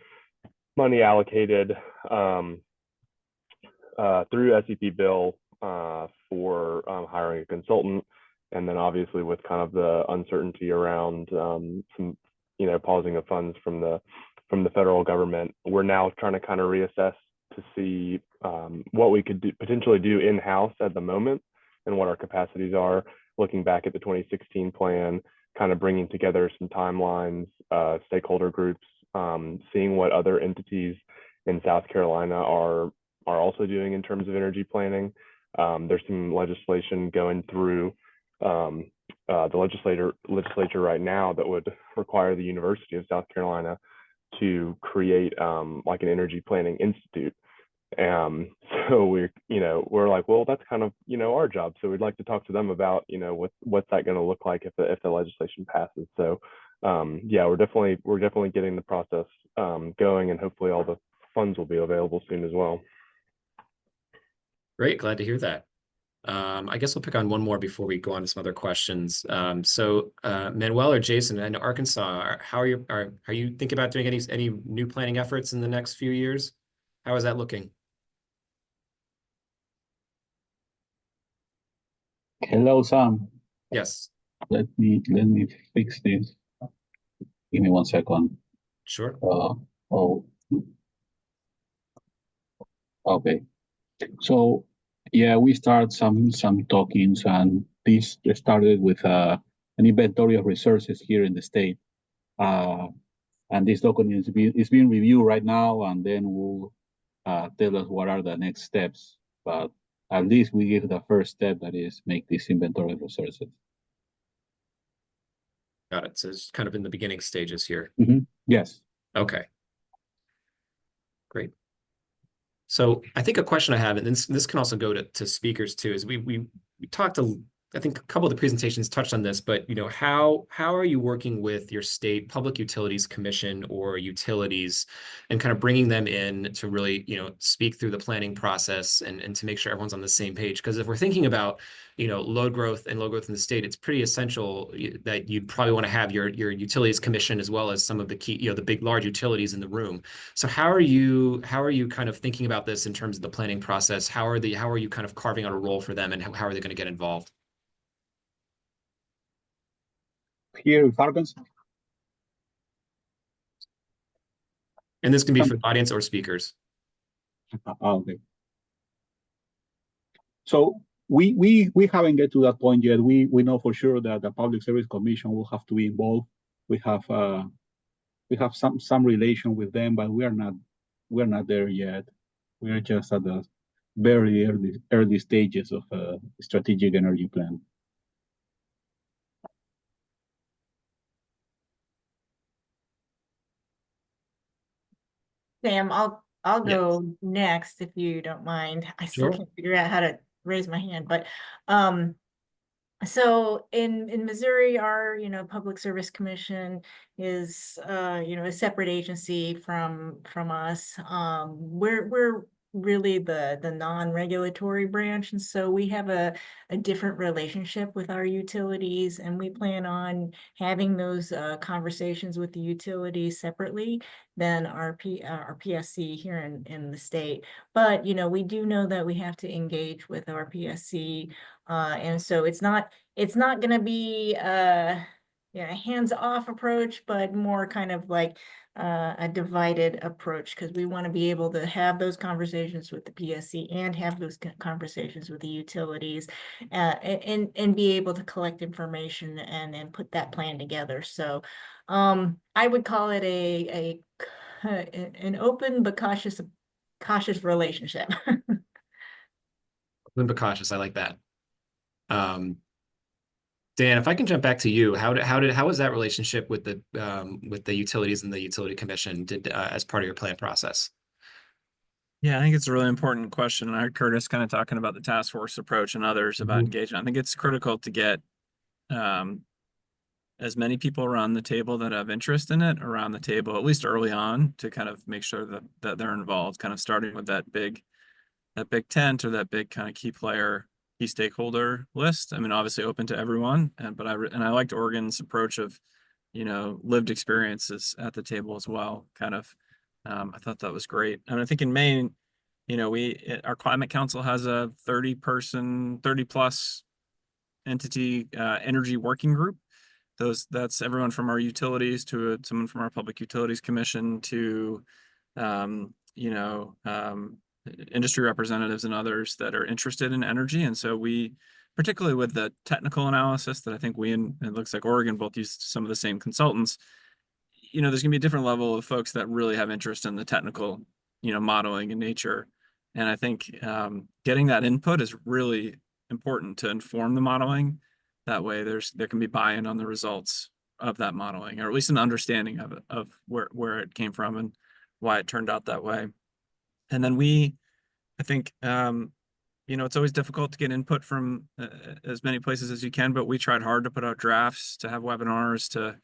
money allocated through SEP bill for hiring a consultant. And then obviously with kind of the uncertainty around some, pausing of funds from the federal government, we're now trying to kind of reassess to see what we could potentially do in-house at the moment and what our capacities are, looking back at the 2016 plan, kind of bringing together some timelines, stakeholder groups, seeing what other entities in South Carolina are also doing in terms of energy planning. There's some legislation going through the legislature right now that would require the University of South Carolina to create like an energy planning institute. So we're like, well, that's kind of our job. So we'd like to talk to them about what's that going to look like if the legislation passes. So yeah, we're definitely getting the process going, and hopefully all the funds will be available soon as well. Great, glad to hear that. I guess we'll pick on one more before we go on to some other questions. So Manuel or Jason, in Arkansas, how are you thinking about doing any new planning efforts in the next few years? How is that looking? Hello, Sam. Yes. Let me fix this. Give me 1 second. Sure. Oh, okay. So yeah, we start some talkings, and this started with an inventory of resources here in the state. And this document is being reviewed right now, and then will tell us what are the next steps. But at least we give the first step, that is make this inventory of resources. Got it. So it's kind of in the beginning stages here. Yes. Okay. Great. So I think a question I have, and this can also go to speakers too, is we talked I think a couple of the presentations touched on this, but how are you working with your state public utilities commission or utilities and kind of bringing them in to really speak through the planning process and to make sure everyone's on the same page? Because if we're thinking about load growth in the state, it's pretty essential that you'd probably want to have your utilities commission as well as some of the key the big large utilities in the room. So how are you kind of thinking about this in terms of the planning process? How are you kind of carving out a role for them, and how are they going to get involved? Here in Arkansas. And this can be for the audience or speakers. Okay. So we haven't get to that point yet. We know for sure that the Public Service Commission will have to be involved. We have some relation with them, but we're not there yet. We are just at the very early stages of a strategic energy plan. Sam, I'll Yes. go next if you don't mind. I still Sure. can't figure out how to raise my hand, but so in Missouri, our Public Service Commission is a separate agency from us. We're really the non-regulatory branch. And so we have a different relationship with our utilities, and we plan on having those conversations with the utilities separately than our PSC here in the state. But, you know, we do know that we have to engage with our PSC. And so it's not going to be a hands-off approach, but more kind of like a divided approach, because we want to be able to have those conversations with the PSC and have those conversations with the utilities, and be able to collect information and put that plan together. So I would call it an open but cautious relationship. Open but cautious. I like that. Dan, if I can jump back to you, how was that relationship with the utilities and the utility commission as part of your plan process? Yeah, I think it's a really important question. And I heard Curtis kind of talking about the task force approach and others about engagement. I think it's critical to get as many people around the table that have interest in it around the table, at least early on, to kind of make sure that they're involved, kind of starting with that big tent or that big kind of key stakeholder list. I mean, obviously open to everyone, but I liked Oregon's approach of, you know, lived experiences at the table as well. Kind of, I thought that was great. And I think in Maine, you know, our climate council has a 30 plus entity energy working group. That's everyone from our utilities to someone from our Public Utilities Commission to, you know, industry representatives and others that are interested in energy. And so we, particularly with the technical analysis that I think we and it looks like Oregon both use some of the same consultants, you know, there's gonna be a different level of folks that really have interest in the technical, you know, modeling in nature. And I think getting that input is really important to inform the modeling. That way there can be buy-in on the results of that modeling, or at least an understanding of it, of where it came from and why it turned out that way. And then I think, you know, it's always difficult to get input from as many places as you can, but we tried hard to put out drafts, to have webinars, to,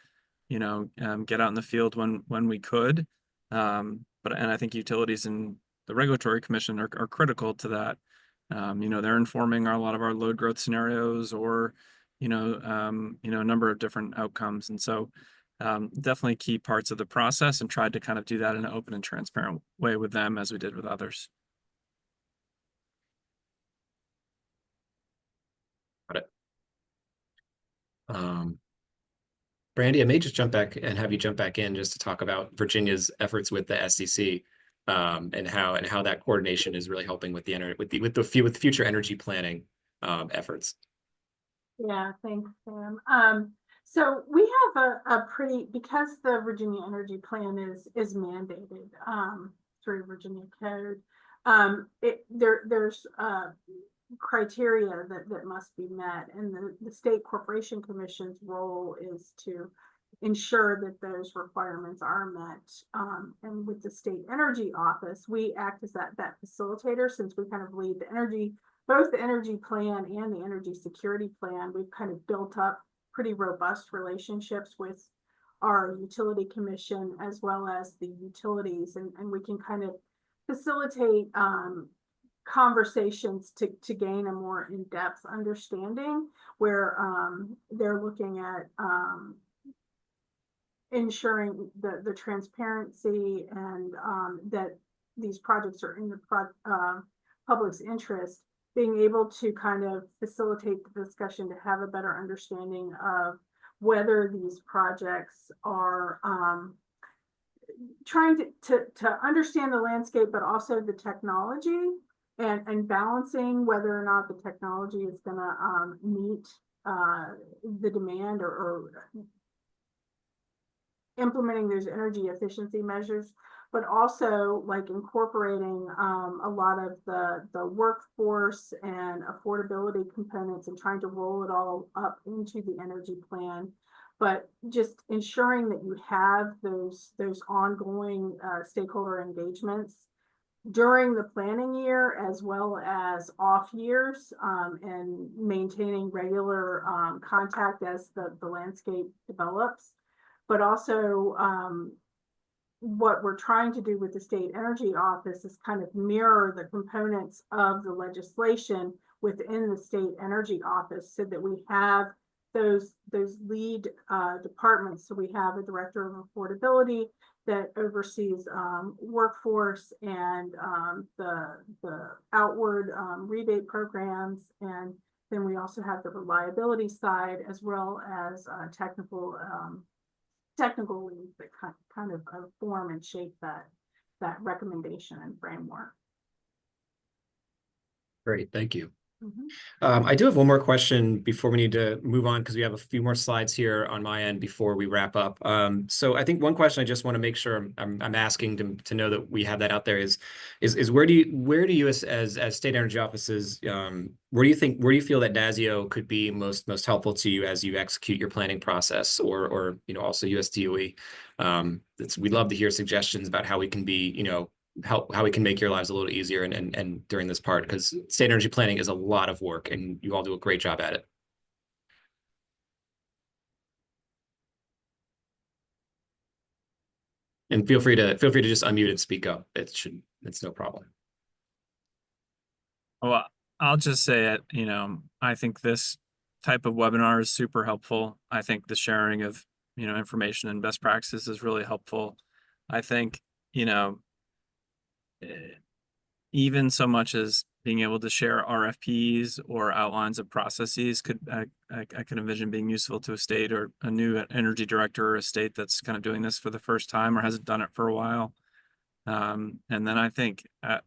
you know, get out in the field when we could. And I think utilities and the regulatory commission are critical to that. You know, they're informing a lot of our load growth scenarios, or, you know, a number of different outcomes. And so definitely key parts of the process, and tried to kind of do that in an open and transparent way with them as we did with others. Got it. Brandy, I may just jump back and have you jump back in just to talk about Virginia's efforts with the SEC, and how that coordination is really helping with the future energy planning efforts. Yeah, thanks, Sam. So we have a pretty, because the Virginia Energy Plan is mandated through Virginia Code, there's criteria that must be met, and the State Corporation Commission's role is to ensure that those requirements are met. And with the State Energy Office, we act as that facilitator, since we kind of lead both the energy plan and the energy security plan. We've kind of built up pretty robust relationships with our utility commission as well as the utilities, and we can kind of facilitate conversations to gain a more in-depth understanding, where they're looking at ensuring the transparency and that these projects are in the public's interest, being able to kind of facilitate the discussion to have a better understanding of whether these projects are trying to understand the landscape, but also the technology, and balancing whether or not the technology is going to meet the demand, or implementing those energy efficiency measures, but also like incorporating a lot of the workforce and affordability components, and trying to roll it all up into the energy plan. But just ensuring that you have those ongoing stakeholder engagements during the planning year, as well as off years, and maintaining regular contact as the landscape develops, but also what we're trying to do with the State Energy Office is kind of mirror the components of the legislation within the State Energy Office so that we have those lead departments. So we have a director of affordability that oversees workforce and the outward rebate programs. And then we also have the reliability side as well as technical leads that kind of form and shape that recommendation and framework. Great, thank you. Mhm. I do have one more question before we need to move on because we have a few more slides here on my end before we wrap up. So I think one question I just want to make sure I'm asking to know that we have that out there is where do you as state energy offices, where do you feel that NASEO could be most helpful to you as you execute your planning process, or also USDOE? We'd love to hear suggestions about how we can be how we can make your lives a little easier and during this part, because state energy planning is a lot of work and you all do a great job at it. And feel free to just unmute and speak up. It's no problem. Well, I'll just say it, I think this type of webinar is super helpful. I think the sharing of, information and best practices is really helpful. I think, even so much as being able to share RFPs or outlines of processes I could envision being useful to a state or a new energy director or a state that's kind of doing this for the first time or hasn't done it for a while. And then I think, I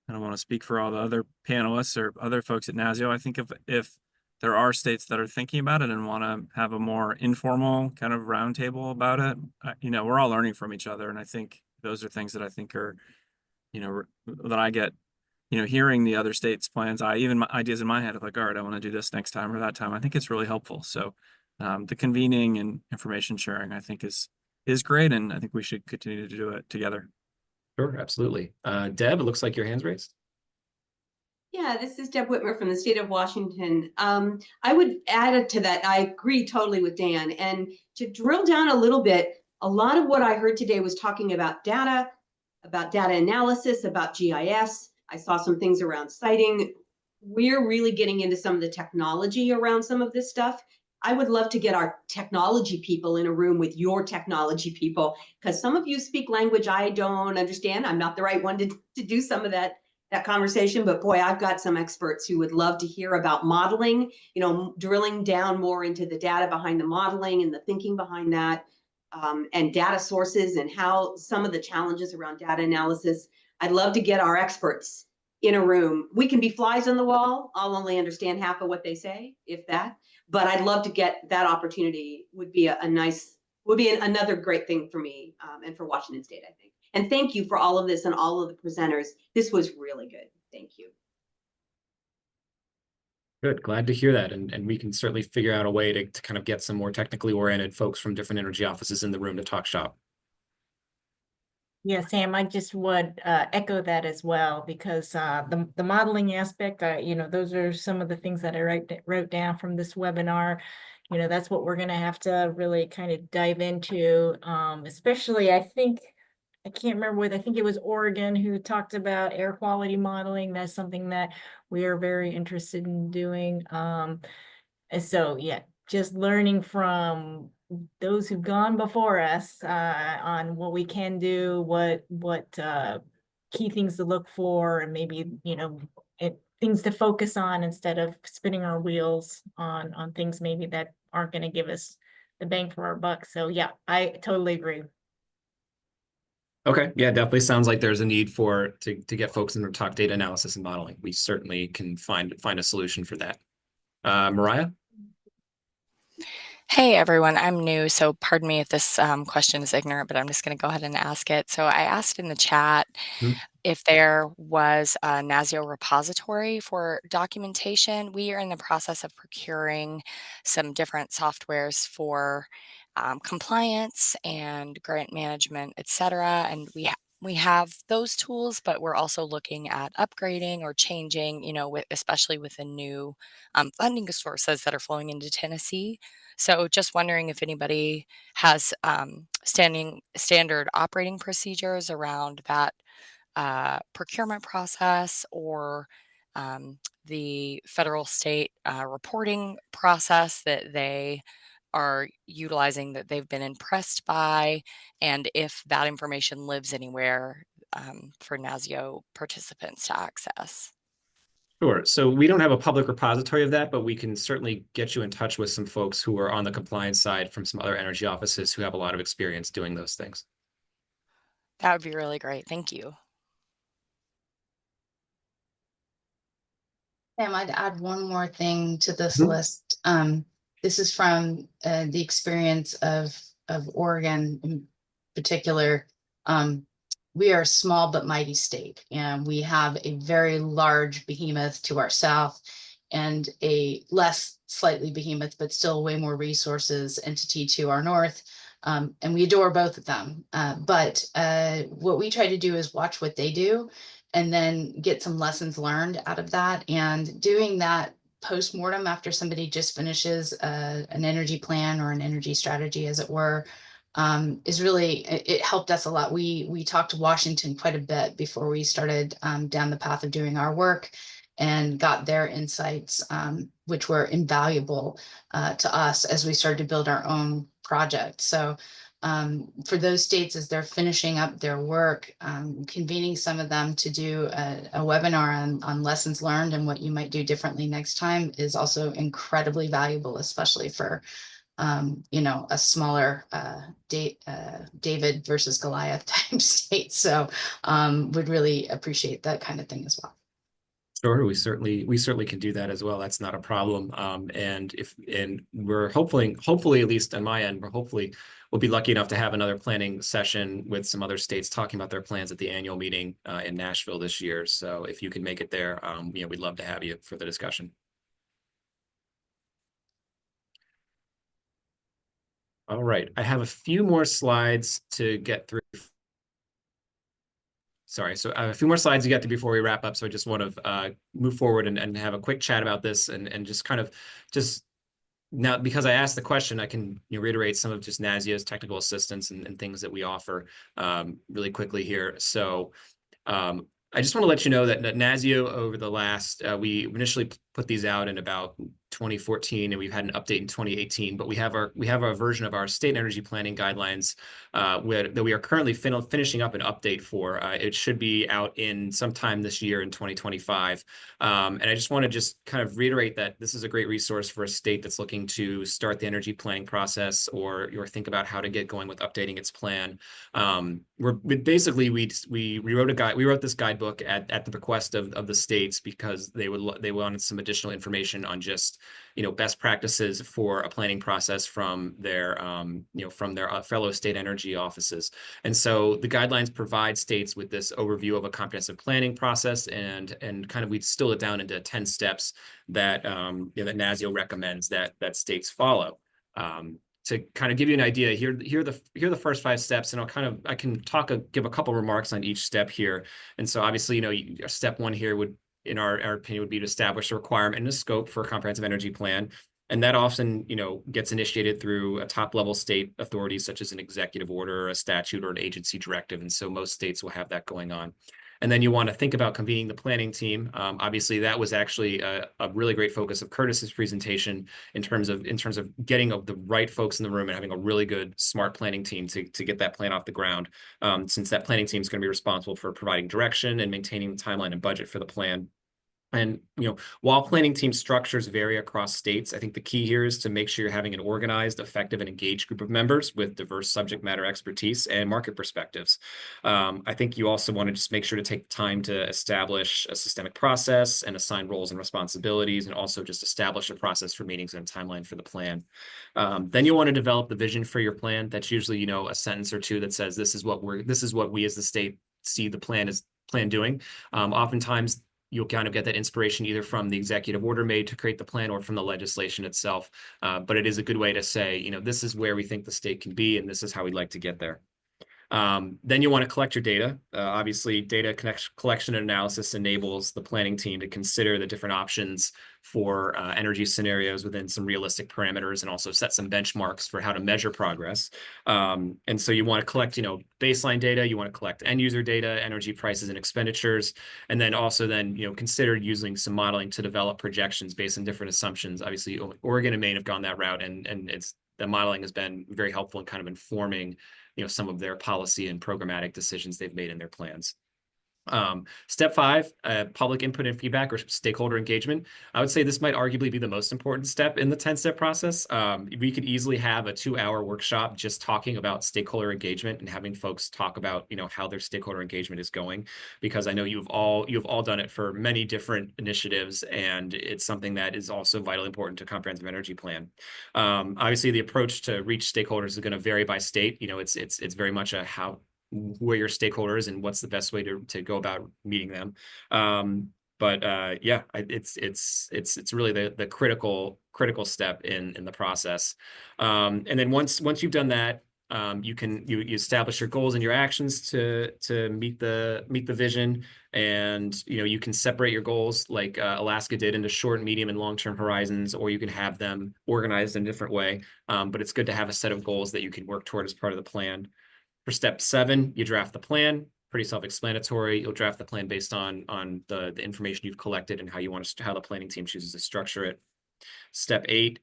don't want to speak for all the other panelists or other folks at NASEO. I think if there are states that are thinking about it and want to have a more informal kind of roundtable about it, we're all learning from each other. And I think those are things that I think are, that I get, hearing the other states' plans. Even my ideas in my head of like, all right, I want to do this next time or that time. I think it's really helpful. So the convening and information sharing, I think is great. And I think we should continue to do it together. Sure, absolutely. Deb, it looks like your hand's raised. Yeah, this is Deb Whitmer from the state of Washington. I would add to that. I agree totally with Dan. And to drill down a little bit, a lot of what I heard today was talking about data analysis, about GIS. I saw some things around siting. We're really getting into some of the technology around some of this stuff. I would love to get our technology people in a room with your technology people, because some of you speak language I don't understand. I'm not the right one to do some of that conversation, but boy, I've got some experts who would love to hear about modeling, drilling down more into the data behind the modeling and the thinking behind that, and data sources and how some of the challenges around data analysis. I'd love to get our experts in a room. We can be flies on the wall. I'll only understand half of what they say, if that, but I'd love to get that opportunity. Would be another great thing for me and for Washington State, I think. And thank you for all of this and all of the presenters. This was really good. Thank you. Good, glad to hear that. And we can certainly figure out a way to kind of get some more technically oriented folks from different energy offices in the room to talk shop. Yeah, Sam, I just would echo that as well, because the modeling aspect, those are some of the things that I wrote down from this webinar. That's what we're going to have to really kind of dive into, especially I can't remember whether, I think it was Oregon who talked about air quality modeling. That's something that we are very interested in doing. And so, yeah, just learning from those who've gone before us on what we can do, what key things to look for, and maybe, things to focus on instead of spinning our wheels on things maybe that aren't going to give us the bang for our buck. So yeah, I totally agree. Okay, yeah, definitely sounds like there's a need to get folks in to talk data analysis and modeling. We certainly can find a solution for that. Mariah? Hey everyone, I'm new, so pardon me if this question is ignorant, but I'm just going to go ahead and ask it. So I asked in the chat if there was a NASEO repository for documentation. We are in the process of procuring some different softwares for compliance and grant management, etc. And we have those tools, but we're also looking at upgrading or changing, especially with the new funding sources that are flowing into Tennessee. So just wondering if anybody has standard operating procedures around that procurement process, or the federal state reporting process that they are utilizing, that they've been impressed by, and if that information lives anywhere for NASEO participants to access. Sure. So we don't have a public repository of that, but we can certainly get you in touch with some folks who are on the compliance side from some other energy offices who have a lot of experience doing those things. That would be really great. Thank you. Sam, I'd add one more thing to this Mhm. list. This is from the experience of Oregon in particular. We are a small but mighty state, and we have a very large behemoth to our south and a less slightly behemoth, but still way more resources entity to our north. And we adore both of them. But what we try to do is watch what they do and then get some lessons learned out of that. And doing that post-mortem after somebody just finishes an energy plan or an energy strategy, as it were, is really, it helped us a lot. We talked to Washington quite a bit before we started down the path of doing our work, and got their insights, which were invaluable to us as we started to build our own project. So for those states, as they're finishing up their work, convening some of them to do a webinar on lessons learned and what you might do differently next time is also incredibly valuable, especially for a smaller David versus Goliath type state. So would really appreciate that kind of thing as well. Sure, we certainly can do that as well. That's not a problem. And we're hopefully, at least on my end, we'll be lucky enough to have another planning session with some other states talking about their plans at the annual meeting in Nashville this year. So if you can make it there, we'd love to have you for the discussion. All right, I have a few more slides to get through. Sorry, so I have a few more slides to get to before we wrap up. So I just want to move forward and have a quick chat about this and just kind of now, because I asked the question, I can reiterate some of just NASEO's technical assistance and things that we offer really quickly here. So I just want to let you know that NASEO over the last, we initially put these out in about 2014, and we've had an update in 2018. But we have our version of our state energy planning guidelines that we are currently finishing up an update for. It should be out in sometime this year in 2025. And I just want to kind of reiterate that this is a great resource for a state that's looking to start the energy planning process or think about how to get going with updating its plan. We wrote this guidebook at the request of the states because they wanted some additional information on just best practices for a planning process from their fellow state energy offices. And so the guidelines provide states with this overview of a comprehensive planning process, and kind of we distill it down into 10 steps that that NASEO recommends that states follow. To kind of give you an idea, here are the first 5 steps, and I can give a couple remarks on each step here. And so obviously, step 1 here would, in our opinion, would be to establish a requirement and a scope for a comprehensive energy plan. And that often, gets initiated through a top-level state authority, such as an executive order, a statute, or an agency directive. And so most states will have that going on. And then you want to think about convening the planning team. Obviously, that was actually a really great focus of Curtis's presentation in terms of getting the right folks in the room and having a really good, smart planning team to get that plan off the ground. Since that planning team is going to be responsible for providing direction and maintaining the timeline and budget for the plan. And, while planning team structures vary across states, I think the key here is to make sure you're having an organized, effective, and engaged group of members with diverse subject matter expertise and market perspectives. I think you also want to just make sure to take time to establish a systemic process and assign roles and responsibilities, and also just establish a process for meetings and a timeline for the plan. Then you want to develop the vision for your plan. That's usually, a sentence or two that says, this is what we as the state see the plan doing. Oftentimes, you'll kind of get that inspiration either from the executive order made to create the plan or from the legislation itself. But it is a good way to say, this is where we think the state can be, and this is how we'd like to get there. Then you want to collect your data. Obviously, data collection and analysis enables the planning team to consider the different options for energy scenarios within some realistic parameters, and also set some benchmarks for how to measure progress. And so you want to collect, baseline data. You want to collect end user data, energy prices and expenditures, and then also consider using some modeling to develop projections based on different assumptions. Obviously, Oregon and Maine have gone that route, and the modeling has been very helpful in kind of informing some of their policy and programmatic decisions they've made in their plans. Step 5, public input and feedback, or stakeholder engagement. I would say this might arguably be the most important step in the 10-step process. We could easily have a 2-hour workshop just talking about stakeholder engagement and having folks talk about, how their stakeholder engagement is going, because I know you've all done it for many different initiatives, and it's something that is also vitally important to comprehensive energy plan. Obviously, the approach to reach stakeholders is going to vary by state. It's very much a who are your stakeholders and what's the best way to go about meeting them. It's really the critical step in the process. And then once you've done that, you establish your goals and your actions to meet the vision, and you can separate your goals like Alaska did into short, medium, and long-term horizons, or you can have them organized in a different way. But it's good to have a set of goals that you can work toward as part of the plan. For step 7, you draft the plan. Pretty self-explanatory. You'll draft the plan based on the information you've collected and how the planning team chooses to structure it. Step 8,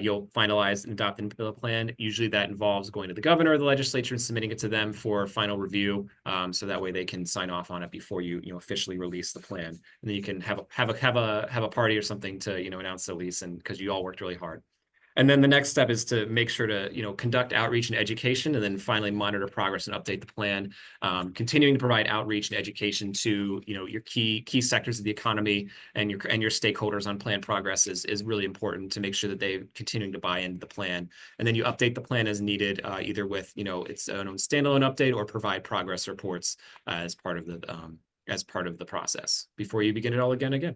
you'll finalize and adopt the plan. Usually that involves going to the governor or the legislature and submitting it to them for final review, so that way they can sign off on it before you officially release the plan. And then you can have a party or something to announce the release, and because you all worked really hard. And then the next step is to make sure to, conduct outreach and education, and then finally monitor progress and update the plan, continuing to provide outreach and education to, your key sectors of the economy and your stakeholders on plan progress is really important to make sure that they're continuing to buy into the plan. And then you update the plan as needed, either with, its own standalone update or provide progress reports as part of the process before you begin it all again.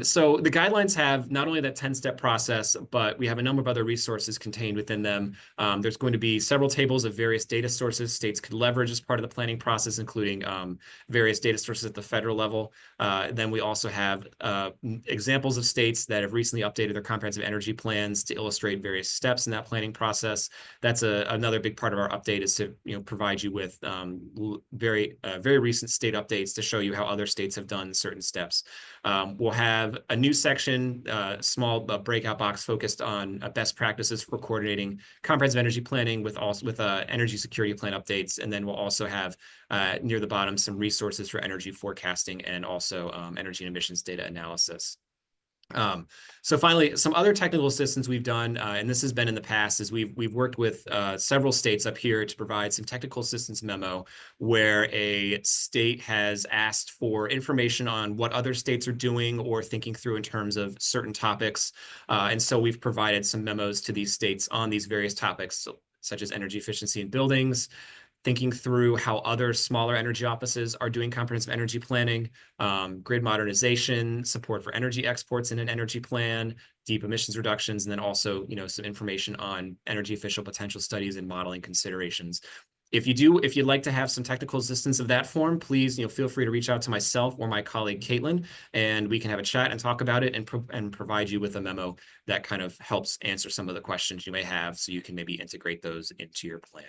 So the guidelines have not only that 10-step process, but we have a number of other resources contained within them. There's going to be several tables of various data sources states could leverage as part of the planning process, including various data sources at the federal level. Then we also have examples of states that have recently updated their comprehensive energy plans to illustrate various steps in that planning process. That's another big part of our update, is to provide you with very recent state updates to show you how other states have done certain steps. We'll have a new section, small breakout box focused on best practices for coordinating comprehensive energy planning with energy security plan updates. And then we'll also have near the bottom some resources for energy forecasting and also energy and emissions data analysis. So finally, some other technical assistance we've done, and this has been in the past, is we've worked with several states up here to provide some technical assistance memo where a state has asked for information on what other states are doing or thinking through in terms of certain topics. And so we've provided some memos to these states on these various topics, such as energy efficiency in buildings, thinking through how other smaller energy offices are doing comprehensive energy planning, grid modernization, support for energy exports in an energy plan, deep emissions reductions, and then also, some information on energy official potential studies and modeling considerations. If you'd like to have some technical assistance of that form, please, feel free to reach out to myself or my colleague Caitlin, and we can have a chat and talk about it and provide you with a memo that kind of helps answer some of the questions you may have, so you can maybe integrate those into your plan.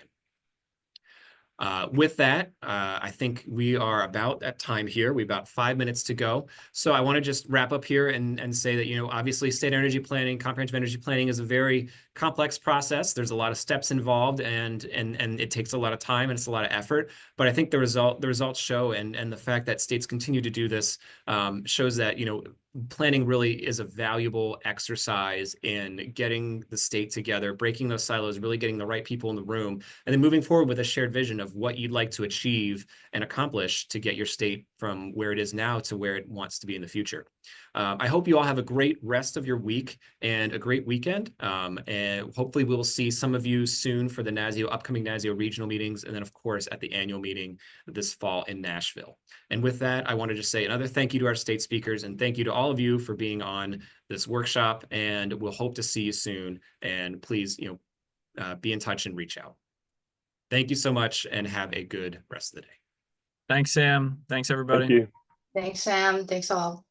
With that, I think we are about at time here. We've about 5 minutes to go. So I want to just wrap up here and say that, obviously state energy planning, comprehensive energy planning is a very complex process. There's a lot of steps involved, and it takes a lot of time and it's a lot of effort. But I think the results show, and the fact that states continue to do this shows that, planning really is a valuable exercise in getting the state together, breaking those silos, really getting the right people in the room, and then moving forward with a shared vision of what you'd like to achieve and accomplish to get your state from where it is now to where it wants to be in the future. I hope you all have a great rest of your week and a great weekend. And hopefully we will see some of you soon for the upcoming NASEO regional meetings, and then of course at the annual meeting this fall in Nashville. And with that, I want to just say another thank you to our state speakers, and thank you to all of you for being on this workshop, and we'll hope to see you soon. And please, be in touch and reach out. Thank you so much and have a good rest of the day. Thanks, Sam. Thanks, everybody. Thank you. Thanks, Sam. Thanks all.